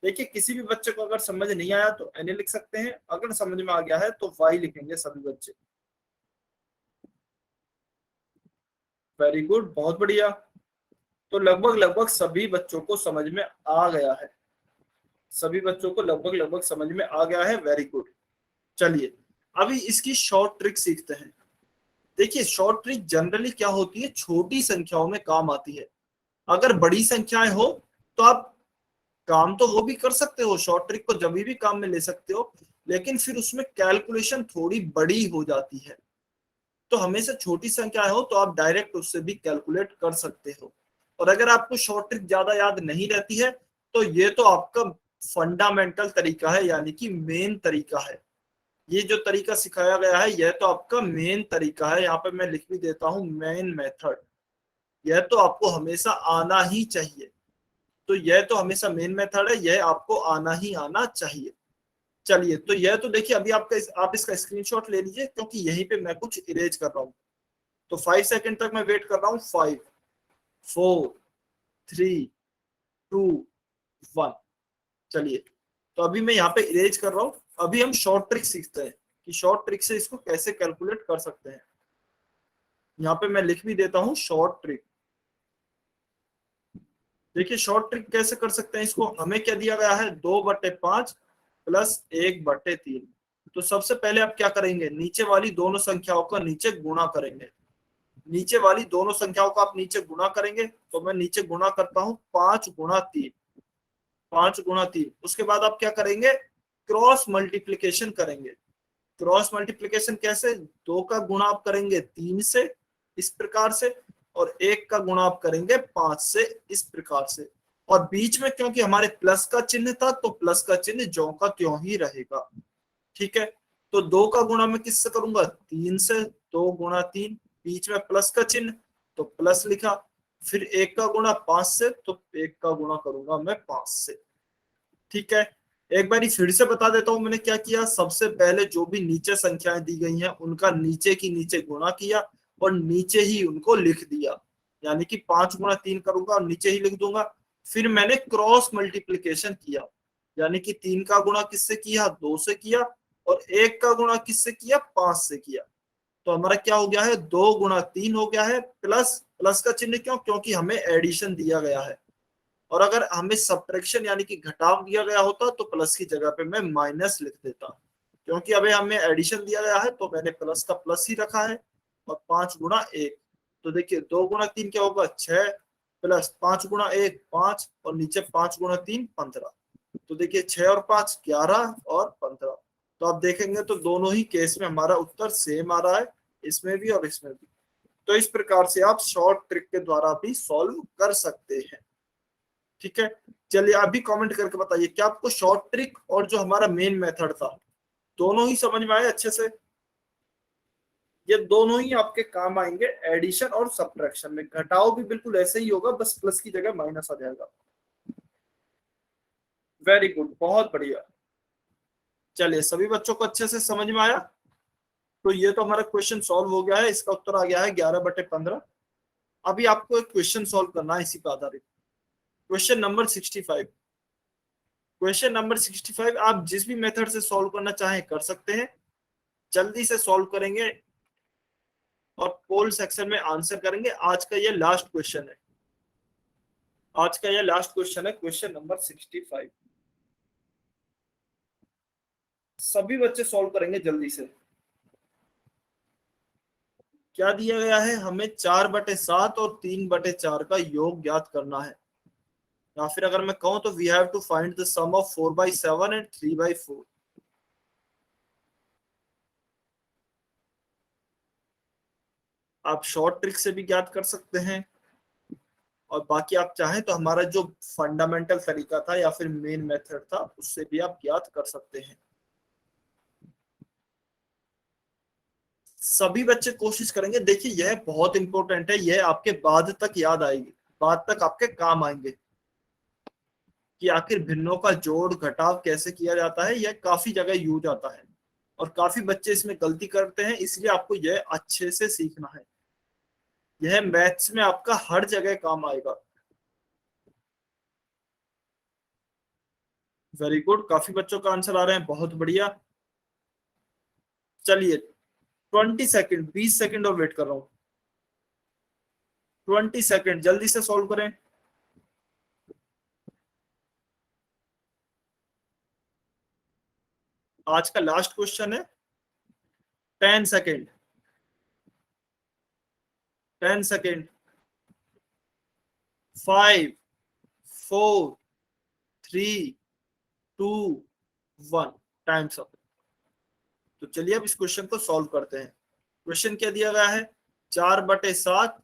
देखिए किसी भी बच्चे को अगर समझ नहीं आया तो एन लिख सकते हैं, अगर समझ में आ गया है तो वाई लिखेंगे सभी बच्चे। वेरी गुड, बहुत बढ़िया। तो लगभग लगभग सभी बच्चों को समझ में आ गया है, सभी बच्चों को लगभग लगभग समझ में आ गया है। Very good. चलिए अभी इसकी शॉर्ट ट्रिक सीखते हैं। देखिए शॉर्ट ट्रिक जनरली क्या होती है, छोटी संख्याओं में काम आती है। अगर बड़ी संख्याएं हो तो आप काम तो वो भी कर सकते हो, शॉर्ट ट्रिक को जब भी काम में ले सकते हो, लेकिन फिर उसमें कैलकुलेशन थोड़ी बड़ी हो जाती है। तो हमेशा छोटी संख्या हो तो आप डायरेक्ट उससे भी कैलकुलेट कर सकते हो। और अगर आपको शॉर्ट ट्रिक ज्यादा याद नहीं रहती है तो ये तो आपका फंडामेंटल तरीका है, यानी कि मेन तरीका है। ये जो तरीका सिखाया गया है यह तो आपका मेन तरीका है। यहाँ पे मैं लिख भी देता हूँ मेन मेथड। यह तो आपको हमेशा आना ही चाहिए। तो यह तो हमेशा मेन मेथड है, यह आपको आना ही आना चाहिए। चलिए तो यह तो देखिए अभी आप इसका स्क्रीनशॉट ले लीजिए क्योंकि यहीं पे मैं कुछ इरेज कर रहा हूँ। तो 5 सेकंड तक मैं वेट कर रहा हूँ। 5 4 3 2 1। चलिए तो अभी मैं यहाँ पे इरेज कर रहा हूँ। अभी हम शॉर्ट ट्रिक सीखते हैं कि शॉर्ट ट्रिक से इसको कैसे कैलकुलेट कर सकते हैं। यहाँ पे मैं लिख भी देता हूँ शॉर्ट ट्रिक। देखिए शॉर्ट ट्रिक कैसे कर सकते हैं इसको, हमें क्या दिया गया है 2/5 प्लस 1/3। तो सबसे पहले आप क्या करेंगे, नीचे वाली दोनों संख्याओं का नीचे गुणा करेंगे। नीचे वाली दोनों संख्याओं का आप नीचे गुणा करेंगे तो मैं नीचे गुणा करता हूँ 5 × 3। 5 × 3 उसके बाद आप क्या करेंगे, क्रॉस मल्टीप्लीकेशन करेंगे। क्रॉस मल्टीप्लीकेशन कैसे, 2 का गुणा आप करेंगे 3 से इस प्रकार से और 1 का गुणा आप करेंगे 5 से इस प्रकार से। और बीच में क्योंकि हमारे प्लस का चिन्ह था तो प्लस का चिन्ह ज्यों का त्यों ही रहेगा। ठीक है, तो 2 का गुणा मैं किससे करूंगा 3 से, 2 × 3 बीच में प्लस का चिन्ह तो प्लस लिखा। फिर 1 का गुणा 5 से तो 1 का गुणा करूंगा मैं 5 से। ठीक है, एक बार फिर से बता देता हूं मैंने क्या किया। सबसे पहले जो भी नीचे संख्याएं दी गई हैं उनका नीचे की नीचे गुणा किया और नीचे ही उनको लिख दिया, यानी कि 5 × 3 करूंगा और नीचे ही लिख दूंगा। फिर मैंने क्रॉस मल्टीप्लीकेशन किया, यानी कि 3 का गुणा किससे किया 2 से किया और 1 का गुणा किससे किया 5 से किया। तो हमारा क्या हो गया है 2 × 3 हो गया है। प्लस प्लस का चिन्ह क्यों, क्योंकि हमें एडिशन दिया गया है। और अगर हमें सब्ट्रैक्शन यानी कि घटाव दिया गया होता तो प्लस की जगह पे मैं माइनस लिख देता, क्योंकि अभी हमें एडिशन दिया गया है तो मैंने प्लस का प्लस ही रखा है। और 5 × 1 तो देखिए 2 × 3 क्या होगा 6 प्लस 5 × 1 5 और नीचे 5 × 3 15। तो देखिए 6 और 5 11 और 15। तो आप देखेंगे तो दोनों ही केस में हमारा उत्तर सेम आ रहा है, इसमें भी और इसमें भी। तो इस प्रकार से आप शॉर्ट ट्रिक के द्वारा भी सॉल्व कर सकते हैं। ठीक है, चलिए अभी कमेंट करके बताइए क्या आपको शॉर्ट ट्रिक और जो हमारा मेन मेथड था दोनों ही समझ में आए अच्छे से। ये दोनों ही आपके काम आएंगे एडिशन और सब्ट्रैक्शन में। घटाव भी बिल्कुल ऐसे ही होगा, बस प्लस की जगह माइनस आ जाएगा। वेरी गुड, बहुत बढ़िया। चलिए सभी बच्चों को अच्छे से समझ में आया। तो ये तो हमारा क्वेश्चन सॉल्व हो गया है, इसका उत्तर आ गया है 11/15। अभी आपको एक क्वेश्चन सॉल्व करना है इसी पर आधारित। Question number 65। क्वेश्चन नंबर 65 आप जिस भी मेथड से सॉल्व करना चाहें कर सकते हैं। जल्दी से सॉल्व करेंगे और पोल सेक्शन में आंसर करेंगे। आज का ये लास्ट क्वेश्चन है। आज का यह लास्ट क्वेश्चन है, क्वेश्चन नंबर 65। सभी बच्चे सॉल्व करेंगे जल्दी से। क्या दिया गया है, हमें 4/7 और 3/4 का योग ज्ञात करना है। या फिर अगर मैं कहूं तो we have to find the sum of 4/7 and 3/4। आप शॉर्ट ट्रिक से भी ज्ञात कर सकते हैं, और बाकी आप चाहें तो हमारा जो फंडामेंटल तरीका था या फिर मेन मेथड था उससे भी आप ज्ञात कर सकते हैं। सभी बच्चे कोशिश करेंगे। देखिए यह बहुत इंपॉर्टेंट है, यह आपके बाद तक याद आएगी, बाद तक आपके काम आएंगे कि आखिर भिन्नों का जोड़ घटाव कैसे किया जाता है। यह काफी जगह यूज आता है और काफी बच्चे इसमें गलती करते हैं, इसलिए आपको यह अच्छे से सीखना है। यह मैथ्स में आपका हर जगह काम आएगा। वेरी गुड, काफी बच्चों का आंसर आ रहे हैं, बहुत बढ़िया। चलिए 20 सेकेंड, 20 सेकेंड और वेट कर रहा हूं। 20 सेकेंड, जल्दी से सॉल्व करें। आज का लास्ट क्वेश्चन है। 10 सेकेंड, 10 सेकेंड। 5, 4, 3, 2, 1। Times up. तो चलिए अब इस क्वेश्चन को सॉल्व करते हैं। क्वेश्चन क्या दिया गया है, 4/7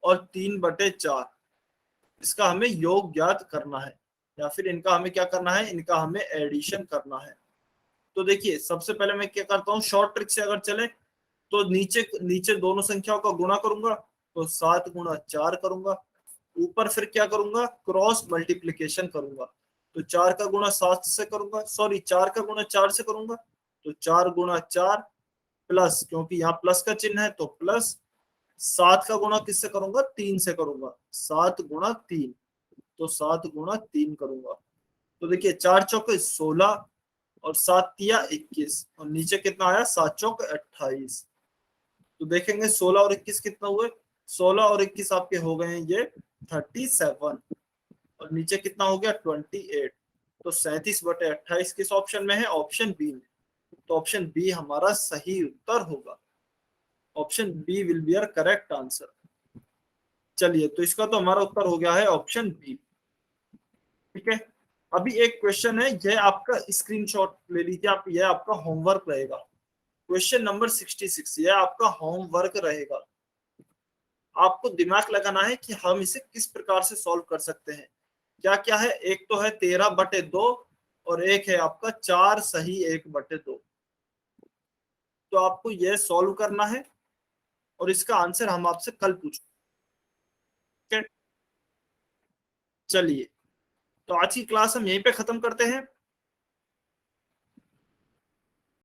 और 3/4। इसका हमें योग ज्ञात करना है, या फिर इनका हमें क्या करना है, इनका हमें एडिशन करना है। तो देखिए सबसे पहले मैं क्या करता हूँ, शॉर्ट ट्रिक से अगर चले तो नीचे नीचे दोनों संख्याओं का गुणा करूंगा, तो 7 × 4 करूंगा। ऊपर फिर क्या करूंगा, क्रॉस मल्टीप्लीकेशन करूंगा। तो 4 का गुणा 7 से करूंगा, सॉरी 4 का गुणा 4 से करूंगा। तो 4 × 4 प्लस, क्योंकि यहाँ प्लस का चिन्ह है तो प्लस। 7 का गुणा किससे करूंगा, 3 से करूंगा। 7 × 3, तो 7 × 3 करूंगा। तो देखिए 4 चौके 16 और 7 तिया 21, और नीचे कितना आया, 7 चौक 28। तो देखेंगे 16 और 21 कितना हुए, 16 और 21 आपके हो गए हैं ये 37, और नीचे कितना हो गया 28। तो 37/28 किस ऑप्शन में है, ऑप्शन बी में। तो ऑप्शन बी हमारा सही उत्तर होगा। Option B will be our correct answer. चलिए तो इसका तो हमारा उत्तर हो गया है ऑप्शन बी। ठीक है, अभी एक क्वेश्चन है, यह आपका स्क्रीनशॉट ले लीजिए आप, यह आपका होमवर्क रहेगा। क्वेश्चन नंबर 66, यह आपका होमवर्क रहेगा। आपको दिमाग लगाना है कि हम इसे किस प्रकार से सॉल्व कर सकते हैं। क्या क्या है, एक तो है 13/2 और एक है आपका 4 सही 1/2। तो आपको यह सॉल्व करना है और इसका आंसर हम आपसे कल पूछेंगे। चलिए तो आज की क्लास हम यहीं पे खत्म करते हैं।